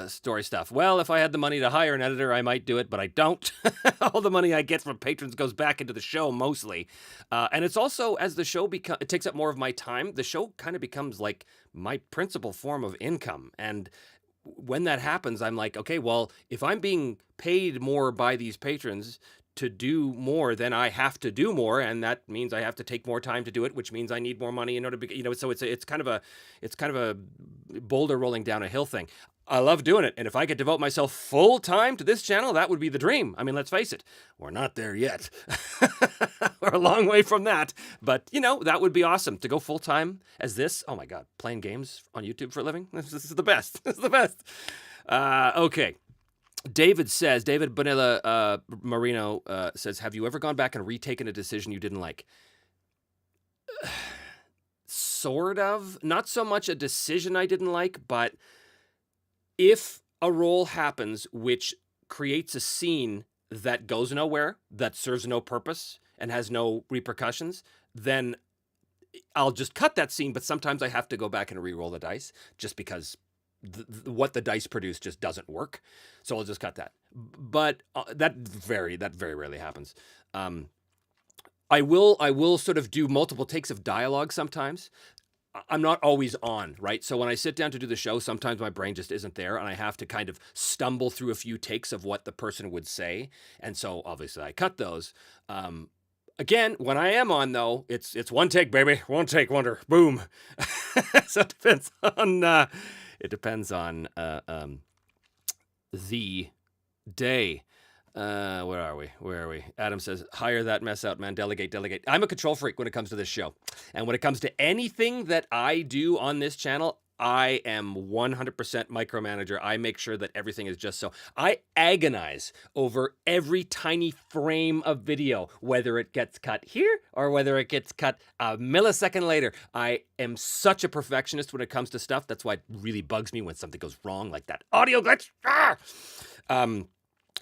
story stuff? Well, if I had the money to hire an editor, I might do it, but I don't. All the money I get from patrons goes back into the show mostly. And it's also, as the show it takes up more of my time, the show kind of becomes like my principal form of income. And when that happens, I'm like, okay, well, if I'm being paid more by these patrons to do more, then I have to do more, and that means I have to take more time to do it, which means I need more money in order to, so it's kind of a boulder rolling down a hill thing. I love doing it, and if I could devote myself full time to this channel, that would be the dream. Let's face it, we're not there yet. We're a long way from that, but that would be awesome to go full time as this. Oh my God, playing games on YouTube for a living. This is the best. This is the best. Okay. David Bonilla Marino says, have you ever gone back and retaken a decision you didn't like? Sort of. Not so much a decision I didn't like, but if a role happens which creates a scene that goes nowhere, that serves no purpose and has no repercussions, then I'll just cut that scene, but sometimes I have to go back and re-roll the dice just because what the dice produce just doesn't work. So I'll just cut that. But that very rarely happens. I will sort of do multiple takes of dialogue sometimes. I'm not always on, right? So when I sit down to do the show, sometimes my brain just isn't there, and I have to kind of stumble through a few takes of what the person would say, and so obviously I cut those. Again, when I am on though, it's one take, baby, one take wonder, boom. So it depends on the day. Where are we? Adam says, hire that mess out, man. Delegate. I'm a control freak when it comes to this show. And when it comes to anything that I do on this channel, I am 100% micromanager. I make sure that everything is just so. I agonize over every tiny frame of video, whether it gets cut here or whether it gets cut a millisecond later. I am such a perfectionist when it comes to stuff. That's why it really bugs me when something goes wrong, like that audio glitch.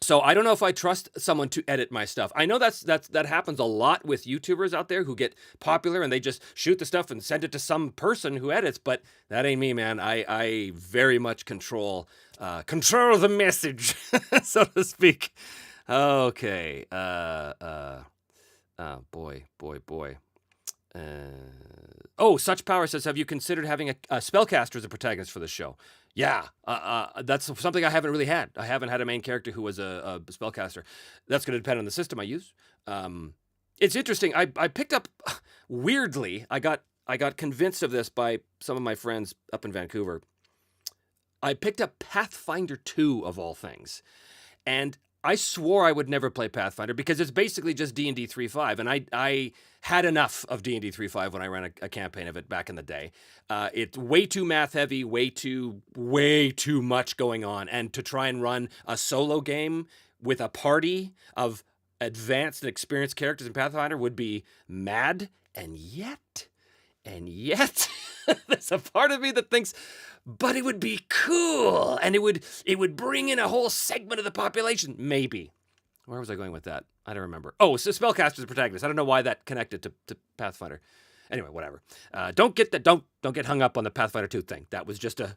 So I don't know if I trust someone to edit my stuff. I know that happens a lot with YouTubers out there who get popular and they just shoot the stuff and send it to some person who edits, but that ain't me, man. I very much control the message, so to speak. Okay. Boy. Such Power says, have you considered having a spellcaster as a protagonist for the show? Yeah, that's something I haven't really had. I haven't had a main character who was a spellcaster. That's going to depend on the system I use. It's interesting. I picked up, weirdly, I got convinced of this by some of my friends up in Vancouver. I picked up Pathfinder 2 of all things. And I swore I would never play Pathfinder because it's basically just D&D 3.5, and I had enough of D&D 3.5 when I ran a campaign of it back in the day. It's way too math heavy, way too much going on, and to try and run a solo game with a party of advanced and experienced characters in Pathfinder would be mad, and yet, there's a part of me that thinks, but it would be cool, and it would bring in a whole segment of the population. Maybe. Where was I going with that? I don't remember. Oh, so spellcaster's the protagonist. I don't know why that connected to Pathfinder. Anyway, whatever. Don't get hung up on the Pathfinder 2 thing. That was just a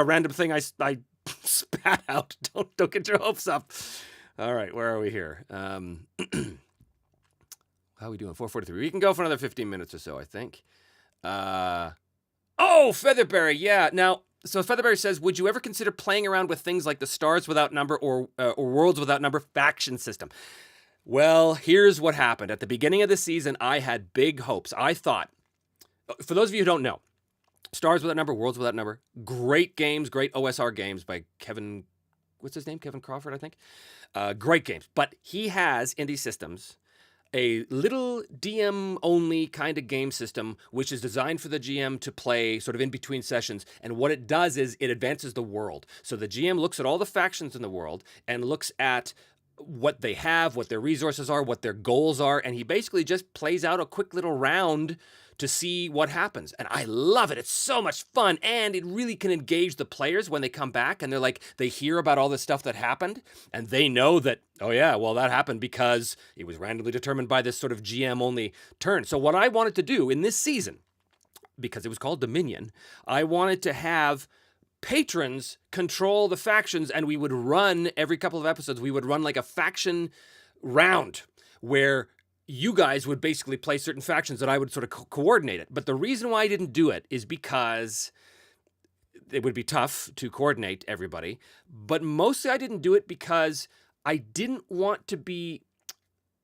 random thing I spat out. Don't get your hopes up. All right, where are we here? How are we doing? 4:43. We can go for another 15 minutes or so, I think. Featherberry, yeah. Now, so Featherberry says, would you ever consider playing around with things like the Stars Without Number or Worlds Without Number faction system? Well, here's what happened. At the beginning of the season, I had big hopes. I thought, for those of you who don't know, Stars Without Number, Worlds Without Number, great games, great OSR games by Kevin, what's his name? Kevin Crawford, I think. Great games. But he has, in these systems, a little DM-only kind of game system, which is designed for the GM to play sort of in between sessions. And what it does is it advances the world. So the GM looks at all the factions in the world and looks at what they have, what their resources are, what their goals are, and he basically just plays out a quick little round to see what happens. And I love it. It's so much fun, and it really can engage the players when they come back and they hear about all this stuff that happened, and they know that, oh yeah, well, that happened because it was randomly determined by this sort of GM-only turn. So what I wanted to do in this season, because it was called Dominion, I wanted to have patrons control the factions, and we would run, every couple of episodes, we would run like a faction round where you guys would basically play certain factions that I would sort of coordinate it. But the reason why I didn't do it is because it would be tough to coordinate everybody. But mostly I didn't do it because I didn't want to be,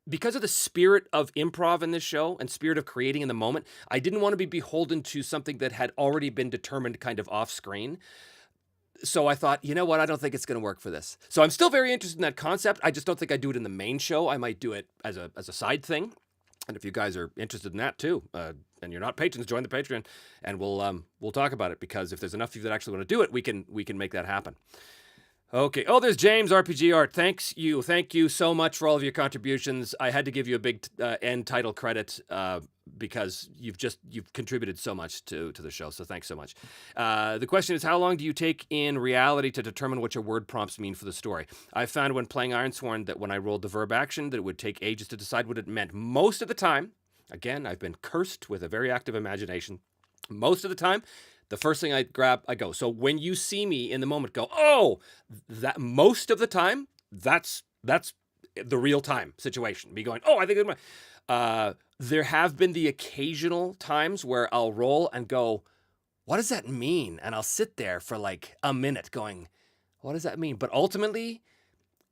because of the spirit of improv in this show and spirit of creating in the moment, I didn't want to be beholden to something that had already been determined kind of off screen. So I thought, you know what? I don't think it's going to work for this. So I'm still very interested in that concept. I just don't think I'd do it in the main show. I might do it as a side thing. And if you guys are interested in that too, and you're not patrons, join the Patreon, and we'll talk about it, because if there's enough of you that actually want to do it, we can make that happen. Okay. Oh, there's James RPG Art. Thank you so much for all of your contributions. I had to give you a big end title credit because you've contributed so much to the show. So thanks so much. The question is, how long do you take in reality to determine what your word prompts mean for the story? I found when playing Ironsworn that when I rolled the verb action that it would take ages to decide what it meant. Most of the time, Again, I've been cursed with a very active imagination. Most of the time, the first thing I grab, I go. So when you see me in the moment go, oh, that most of the time, that's the real time situation. Me going, oh, I think there have been the occasional times where I'll roll and go, what does that mean? And I'll sit there for like a minute going, what does that mean? But ultimately,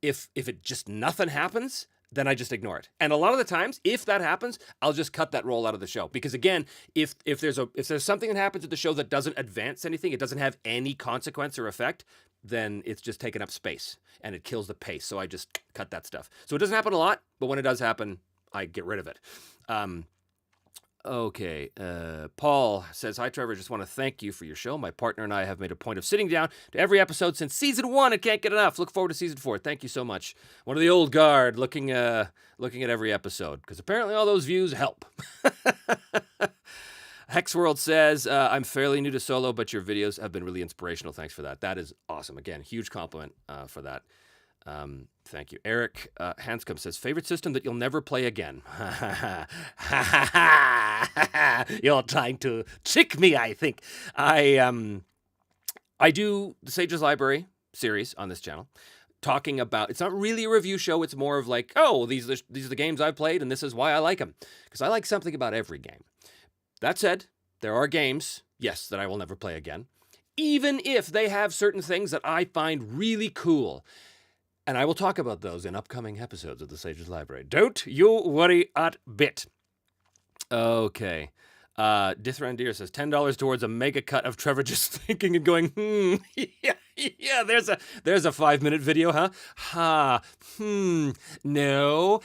if it just nothing happens, then I just ignore it. And a lot of the times, if that happens, I'll just cut that roll out of the show. Because again, if there's something that happens at the show that doesn't advance anything, it doesn't have any consequence or effect, then it's just taking up space and it kills the pace. So I just cut that stuff. So it doesn't happen a lot, but when it does happen, I get rid of it. Okay. Paul says, hi, Trevor. Just want to thank you for your show. My partner and I have made a point of sitting down to every episode since season 1 and can't get enough. Look forward to season 4. Thank you so much. One of the old guard looking at every episode because apparently all those views help. Hexworld says, I'm fairly new to solo, but your videos have been really inspirational. Thanks for that. That is awesome. Again, huge compliment for that. Thank you. Eric Hanscom says, favorite system that you'll never play again. You're trying to trick me, I think. I do the Sage's Library series on this channel, talking about, it's not really a review show. It's more of like, oh, these are the games I've played, and this is why I like them. Because I like something about every game. That said, there are games, yes, that I will never play again, even if they have certain things that I find really cool. And I will talk about those in upcoming episodes of the Sage's Library. Don't you worry a bit. Okay. Dithrandir says, $10 towards a mega cut of Trevor just thinking and going, yeah, there's a 5-minute video, huh? No.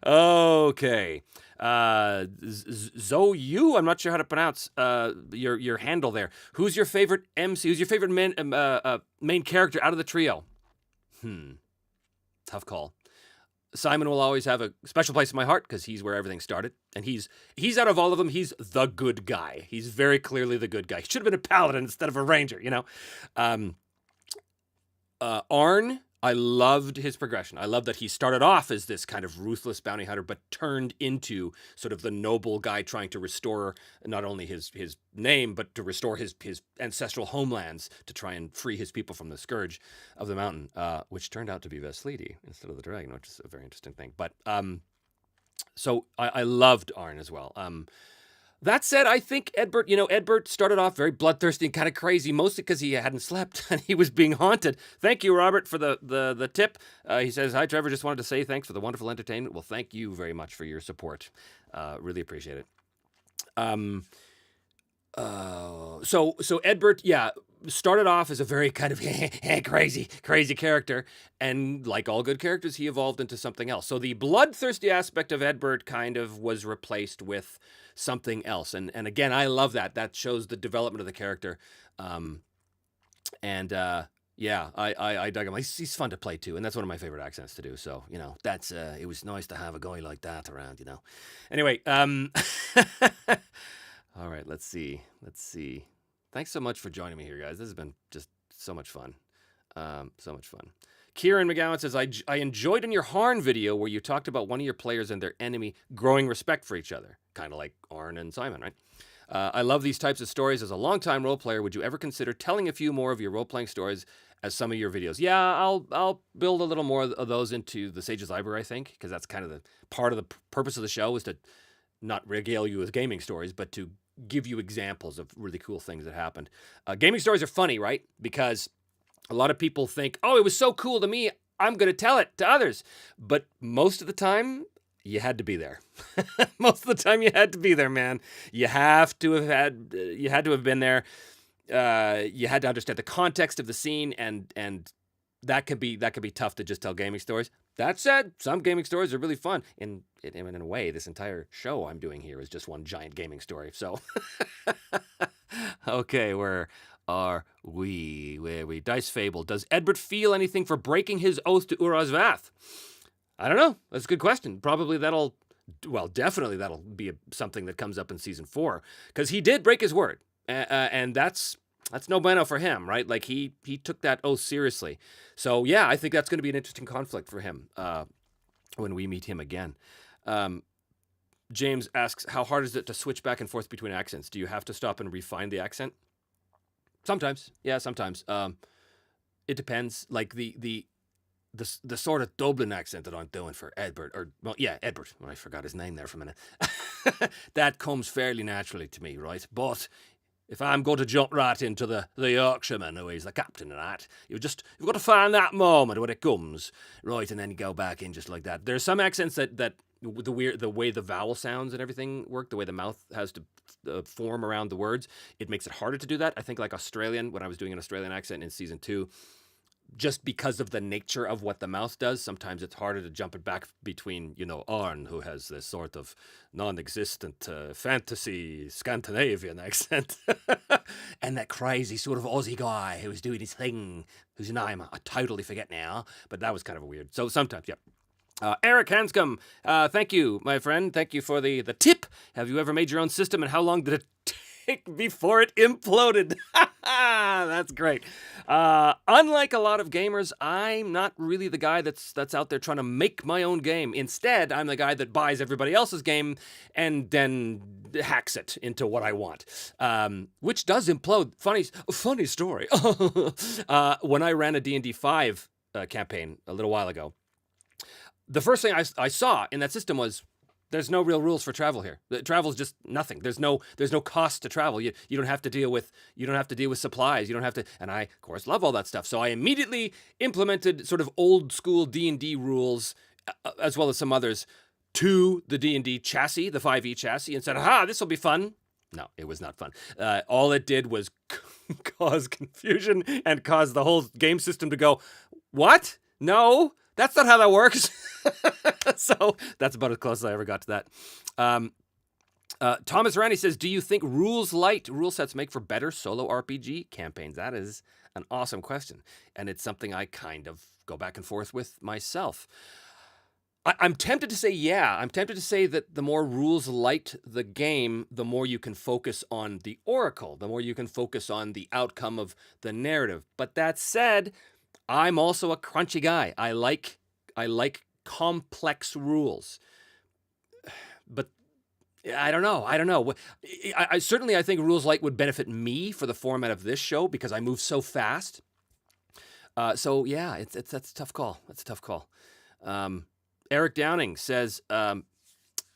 Okay. Zoyu, I'm not sure how to pronounce your handle there. Who's your favorite MC? Who's your favorite main character out of the trio? Tough call. Simon will always have a special place in my heart because he's where everything started. And he's out of all of them, he's the good guy. He's very clearly the good guy. He should have been a paladin instead of a ranger, you know? Arn, I loved his progression. I love that he started off as this kind of ruthless bounty hunter, but turned into sort of the noble guy trying to restore not only his name, but to restore his ancestral homelands to try and free his people from the scourge of the mountain, which turned out to be Veslidi instead of the dragon, which is a very interesting thing. But so I loved Arn as well. That said, I think Edbert started off very bloodthirsty and kind of crazy, mostly because he hadn't slept and he was being haunted. Thank you, Robert, for the tip. He says, hi, Trevor, just wanted to say thanks for the wonderful entertainment. Well, thank you very much for your support. Really appreciate it. So Edbert, yeah, started off as a very kind of crazy character, and like all good characters, he evolved into something else. So the bloodthirsty aspect of Edbert kind of was replaced with something else, and again, I love that. That shows the development of the character, yeah, I dug him. He's fun to play too, and that's one of my favorite accents to do. So that's it was nice to have a guy like that around. Anyway, all right, let's see. Thanks so much for joining me here, guys. This has been just so much fun. Kieran McGowan says, I enjoyed in your Harn video where you talked about one of your players and their enemy growing respect for each other. Kind of like Arn and Simon, right? I love these types of stories. As a longtime role player, would you ever consider telling a few more of your role-playing stories as some of your videos? Yeah, I'll build a little more of those into the Sage's Library, I think, because that's kind of the part of the purpose of the show is to not regale you with gaming stories, but to give you examples of really cool things that happened. Gaming stories are funny, right? Because a lot of people think, oh, it was so cool to me, I'm going to tell it to others. But most of the time, you had to be there. Most of the time, you had to be there, man. You had to have been there. You had to understand the context of the scene, and that could be tough to just tell gaming stories. That said, some gaming stories are really fun. In a way, this entire show I'm doing here is just one giant gaming story. So, okay, where are we? Dice Fable. Does Edbert feel anything for breaking his oath to Urazvath? I don't know. That's a good question. Probably definitely that'll be something that comes up in season 4. Because he did break his word. And that's no bueno for him, right? Like, he took that oath seriously. So, yeah, I think that's going to be an interesting conflict for him. when we meet him again. Um, James asks, how hard is it to switch back and forth between accents? Do you have to stop and refine the accent? Sometimes, yeah, sometimes. It depends. Like the sort of Dublin accent that I'm doing for Edward, or well, yeah, Edward. Well, I forgot his name there for a minute. That comes fairly naturally to me, right? But if I'm going to jump right into the Yorkshireman who is the captain of that, you've got to find that moment when it comes, right, and then you go back in just like that. There's some accents that the way the vowel sounds and everything work, the way the mouth has to form around the words, it makes it harder to do that. I think like Australian, when I was doing an Australian accent in season 2, just because of the nature of what the mouth does, sometimes it's harder to jump it back between, Arn, who has this sort of non-existent fantasy Scandinavian accent, and that crazy sort of Aussie guy who was doing his thing, whose name I totally forget now, but that was kind of weird. So sometimes, yeah. Eric Hanscom, thank you, my friend. Thank you for the tip. Have you ever made your own system, and how long did it take before it imploded? That's great. Unlike a lot of gamers, I'm not really the guy that's out there trying to make my own game. Instead, I'm the guy that buys everybody else's game and then hacks it into what I want, which does implode. Funny story. When I ran a D&D 5 campaign a little while ago, the first thing I saw in that system was, there's no real rules for travel here. Travel is just nothing. There's no cost to travel. You don't have to deal with supplies. You don't have to. And I, of course, love all that stuff. So I immediately implemented sort of old school D&D rules, as well as some others, to the D&D chassis, the 5e chassis, and said, "Aha, this will be fun." No, it was not fun. All it did was cause confusion and cause the whole game system to go, "What? No, that's not how that works." So that's about as close as I ever got to that. Thomas Rani says, do you think rules light rule sets make for better solo RPG campaigns? That is an awesome question. And it's something I kind of go back and forth with myself. I'm tempted to say, yeah. I'm tempted to say that the more rules light the game, the more you can focus on the oracle, the more you can focus on the outcome of the narrative. But that said, I'm also a crunchy guy. I like complex rules. But I don't know. I certainly think rules light would benefit me for the format of this show because I move so fast. So yeah, that's a tough call. That's a tough call. Eric Downing says,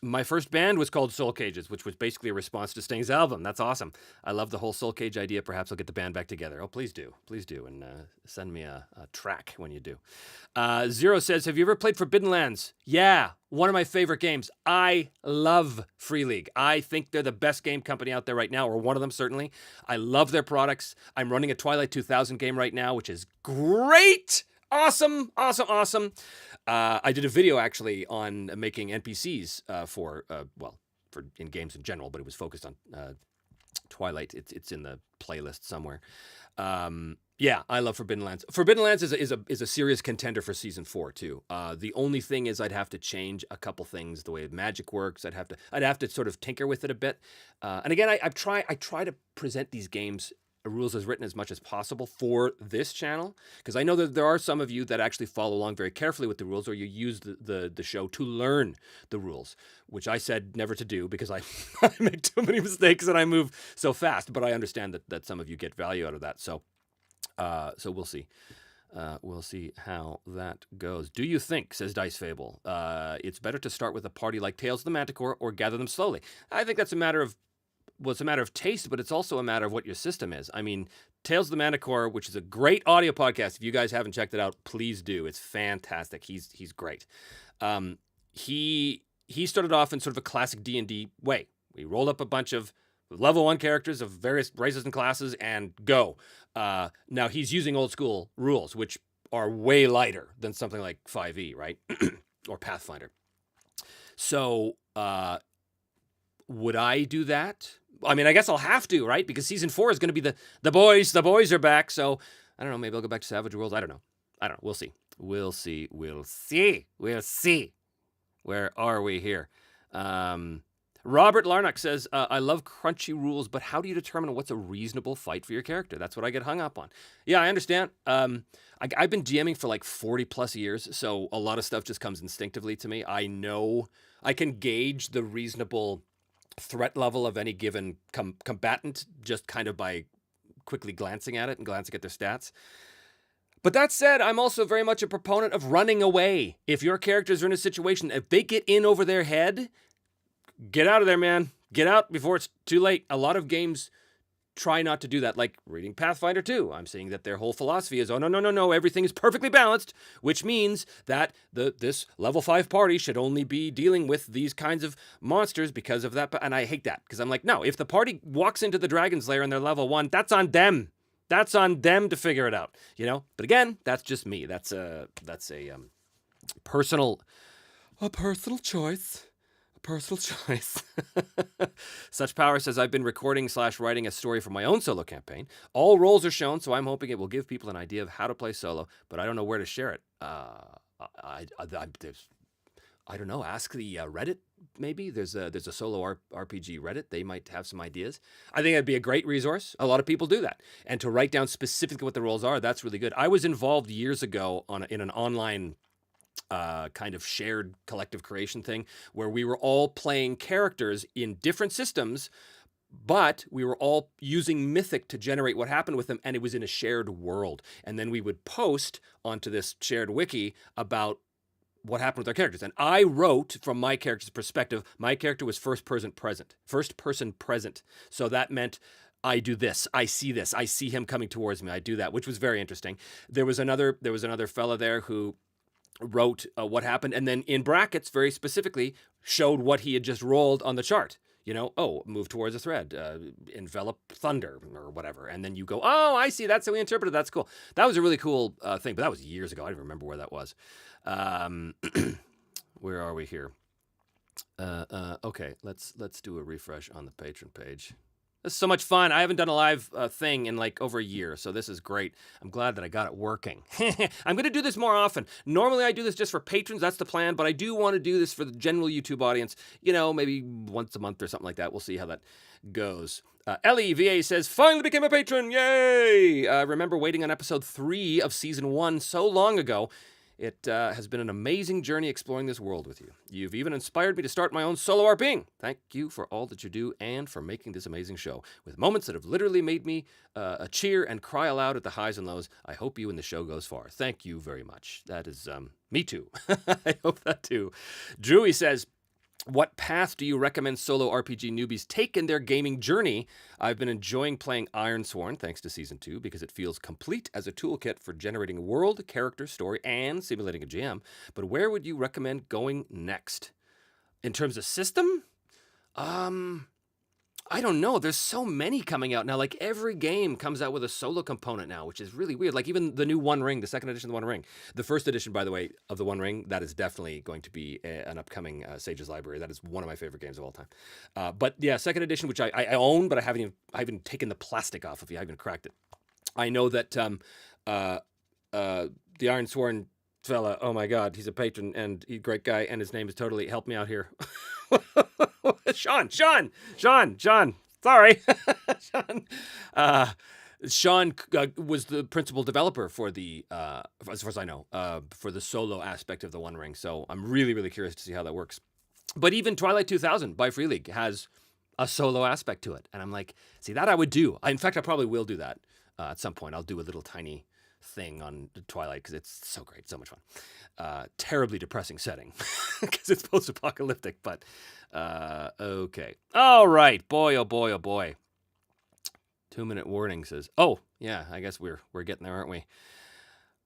my first band was called Soul Cages, which was basically a response to Sting's album. That's awesome. I love the whole Soul Cage idea. Perhaps I'll get the band back together. Oh, please do. Please do. And send me a track when you do. Zero says, have you ever played Forbidden Lands? Yeah, one of my favorite games. I love Free League. I think they're the best game company out there right now, or one of them certainly. I love their products. I'm running a Twilight 2000 game right now, which is great. Awesome. I did a video actually on making NPCs for in games in general, but it was focused on Twilight. It's in the playlist somewhere. Yeah, I love Forbidden Lands. Forbidden Lands is a serious contender for season 4 too. The only thing is I'd have to change a couple things, the way magic works. I'd have to sort of tinker with it a bit. And again, I try to present these games rules as written as much as possible for this channel, because I know that there are some of you that actually follow along very carefully with the rules, or you use the show to learn the rules, which I said never to do because I make too many mistakes and I move so fast. But I understand that some of you get value out of that. So we'll see. We'll see how that goes. Do you think, says Dice Fable, it's better to start with a party like Tales of the Manticore or gather them slowly? I think that's a matter of taste, but it's also a matter of what your system is. I mean, Tales of the Manticore, which is a great audio podcast. If you guys haven't checked it out, please do. It's fantastic. He's great. He started off in sort of a classic D&D way. We rolled up a bunch of level 1 characters of various races and classes and go. Now he's using old school rules, which are way lighter than something like 5e, right? Or Pathfinder. So would I do that? I mean, I guess I'll have to, right? Because season 4 is going to be the boys. The boys are back. So I don't know. Maybe I'll go back to Savage Worlds. I don't know. We'll see. Where are we here? Robert Larnock says, I love crunchy rules, but how do you determine what's a reasonable fight for your character? That's what I get hung up on. Yeah, I understand. I've been DMing for like 40 plus years, so a lot of stuff just comes instinctively to me. I know I can gauge the reasonable threat level of any given combatant just kind of by quickly glancing at it and glancing at their stats. But that said, I'm also very much a proponent of running away. If your characters are in a situation, if they get in over their head, get out of there, man. Get out before it's too late. A lot of games try not to do that, like reading Pathfinder 2. I'm seeing that their whole philosophy is, oh, no, everything is perfectly balanced, which means that this level 5 party should only be dealing with these kinds of monsters because of that. And I hate that, because I'm like, no, if the party walks into the Dragon's Lair and they're level 1, that's on them. That's on them to figure it out, you know? But again, that's just me. That's a personal choice. Personal choice. Such Power says, I've been recording/writing a story for my own solo campaign. All roles are shown, so I'm hoping it will give people an idea of how to play solo, but I don't know where to share it. I don't know. Ask the Reddit, maybe. There's a solo RPG Reddit. They might have some ideas. I think that'd be a great resource. A lot of people do that. And to write down specifically what the roles are, that's really good. I was involved years ago in an online kind of shared collective creation thing where we were all playing characters in different systems, but we were all using Mythic to generate what happened with them, and it was in a shared world. And then we would post onto this shared wiki about what happened with our characters. And I wrote from my character's perspective. My character was first person present. So that meant I do this, I see him coming towards me, I do that, which was very interesting. There was another fella there who wrote what happened, and then in brackets, very specifically, showed what he had just rolled on the chart. You know, move towards a thread, envelop thunder, or whatever. And then you go, oh, I see, that's how we interpreted it. That's cool. That was a really cool thing, but that was years ago. I don't remember where that was. Where are we here? Okay, let's do a refresh on the patron page. This is so much fun. I haven't done a live thing in like over a year, so this is great. I'm glad that I got it working. I'm going to do this more often. Normally I do this just for patrons. That's the plan, but I do want to do this for the general YouTube audience, you know, maybe once a month or something like that. We'll see how that goes. Ellie VA says, finally became a patron. Yay! Remember waiting on episode 3 of season 1 so long ago. It has been an amazing journey exploring this world with you. You've even inspired me to start my own solo RPing. Thank you for all that you do and for making this amazing show. With moments that have literally made me cheer and cry aloud at the highs and lows, I hope you and the show goes far. Thank you very much. That is, me too. I hope that too. Drewy says, what path do you recommend solo RPG newbies take in their gaming journey? I've been enjoying playing Ironsworn, thanks to Season 2, because it feels complete as a toolkit for generating world, character, story, and simulating a GM. But where would you recommend going next? In terms of system? I don't know. There's so many coming out now. Like every game comes out with a solo component now, which is really weird. Like even the new One Ring, the second edition of the One Ring. The first edition, by the way, of the One Ring, that is definitely going to be an upcoming Sage's Library. That is one of my favorite games of all time. But yeah, second edition, which I own, but I haven't even taken the plastic off of it. I haven't cracked it. I know that the Ironsworn fella, oh my God, he's a patron and he's a great guy, and his name is totally, help me out here. Sean. Sorry. Sean was the principal developer for the, as far as I know, for the solo aspect of the One Ring. So I'm really, really curious to see how that works. But even Twilight 2000 by Free League has a solo aspect to it. And I'm like, see, that I would do. In fact, I probably will do that at some point. I'll do a little tiny thing on Twilight because it's so great, so much fun. Terribly depressing setting because it's post-apocalyptic, but okay. All right, boy, oh boy, oh boy. 2-minute warning says, oh yeah, I guess we're getting there, aren't we?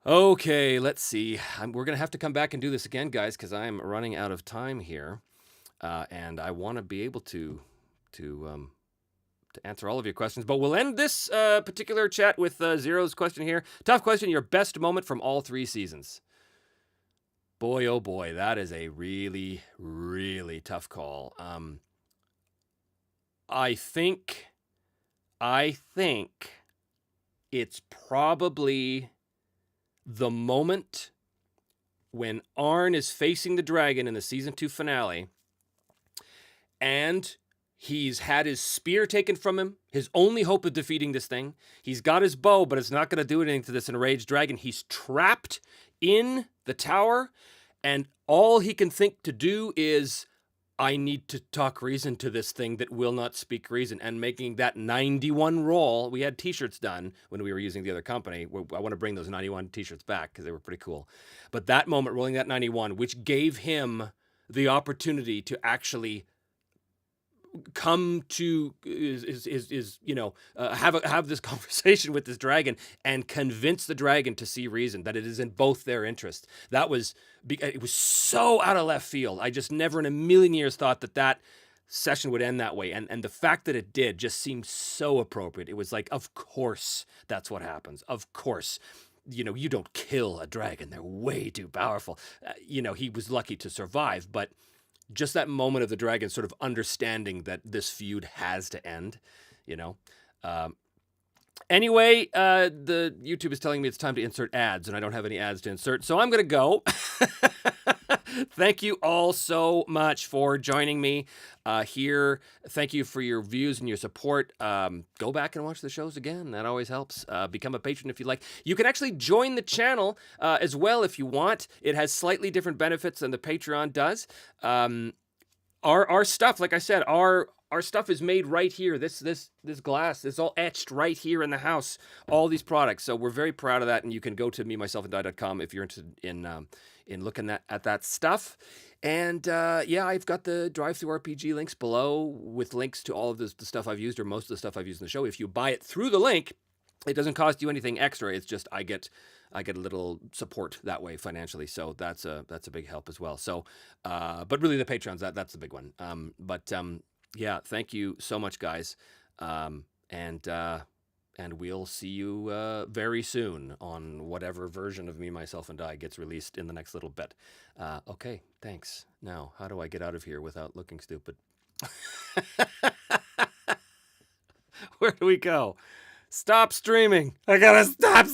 Okay, let's see. We're gonna have to come back and do this again, guys, because I'm running out of time here, and I want to be able to answer all of your questions. But we'll end this particular chat with Zero's question here. Tough question, your best moment from all 3 seasons. Boy, oh boy, that is a really, really tough call. I think it's probably the moment when Arn is facing the dragon in the season 2 finale, and he's had his spear taken from him, his only hope of defeating this thing. He's got his bow, but it's not going to do anything to this enraged dragon. He's trapped in the tower, and all he can think to do is, I need to talk reason to this thing that will not speak reason. And making that 91 roll, we had t-shirts done when we were using the other company. I want to bring those 91 t-shirts back because they were pretty cool. But that moment, rolling that 91, which gave him the opportunity to actually come to have this conversation with this dragon and convince the dragon to see reason, that it is in both their interests. It was so out of left field. I just never in a million years thought that session would end that way, and the fact that it did just seemed so appropriate. It was like, of course that's what happens. Of course, you don't kill a dragon. They're way too powerful. He was lucky to survive, but just that moment of the dragon sort of understanding that this feud has to end, Anyway, the YouTube is telling me it's time to insert ads, and I don't have any ads to insert, so I'm going to go. Thank you all so much for joining me here. Thank you for your views and your support. Go back and watch the shows again. That always helps. Become a patron if you like. You can actually join the channel as well if you want. It has slightly different benefits than the Patreon does. Our stuff, like I said, our stuff is made right here. This glass is all etched right here in the house. All these products. So we're very proud of that. And you can go to memyselfanddie.com if you're interested in looking at that stuff. And I've got the Drive-Thru RPG links below with links to all of the stuff I've used, or most of the stuff I've used in the show. If you buy it through the link, it doesn't cost you anything extra. It's just I get a little support that way financially. So that's a big help as well. So, but really the Patreons, that's the big one. Yeah, thank you so much, guys. And we'll see you very soon on whatever version of Me, Myself, and I gets released in the next little bit. Okay, thanks. Now, how do I get out of here without looking stupid? Where do we go? Stop streaming. I gotta stop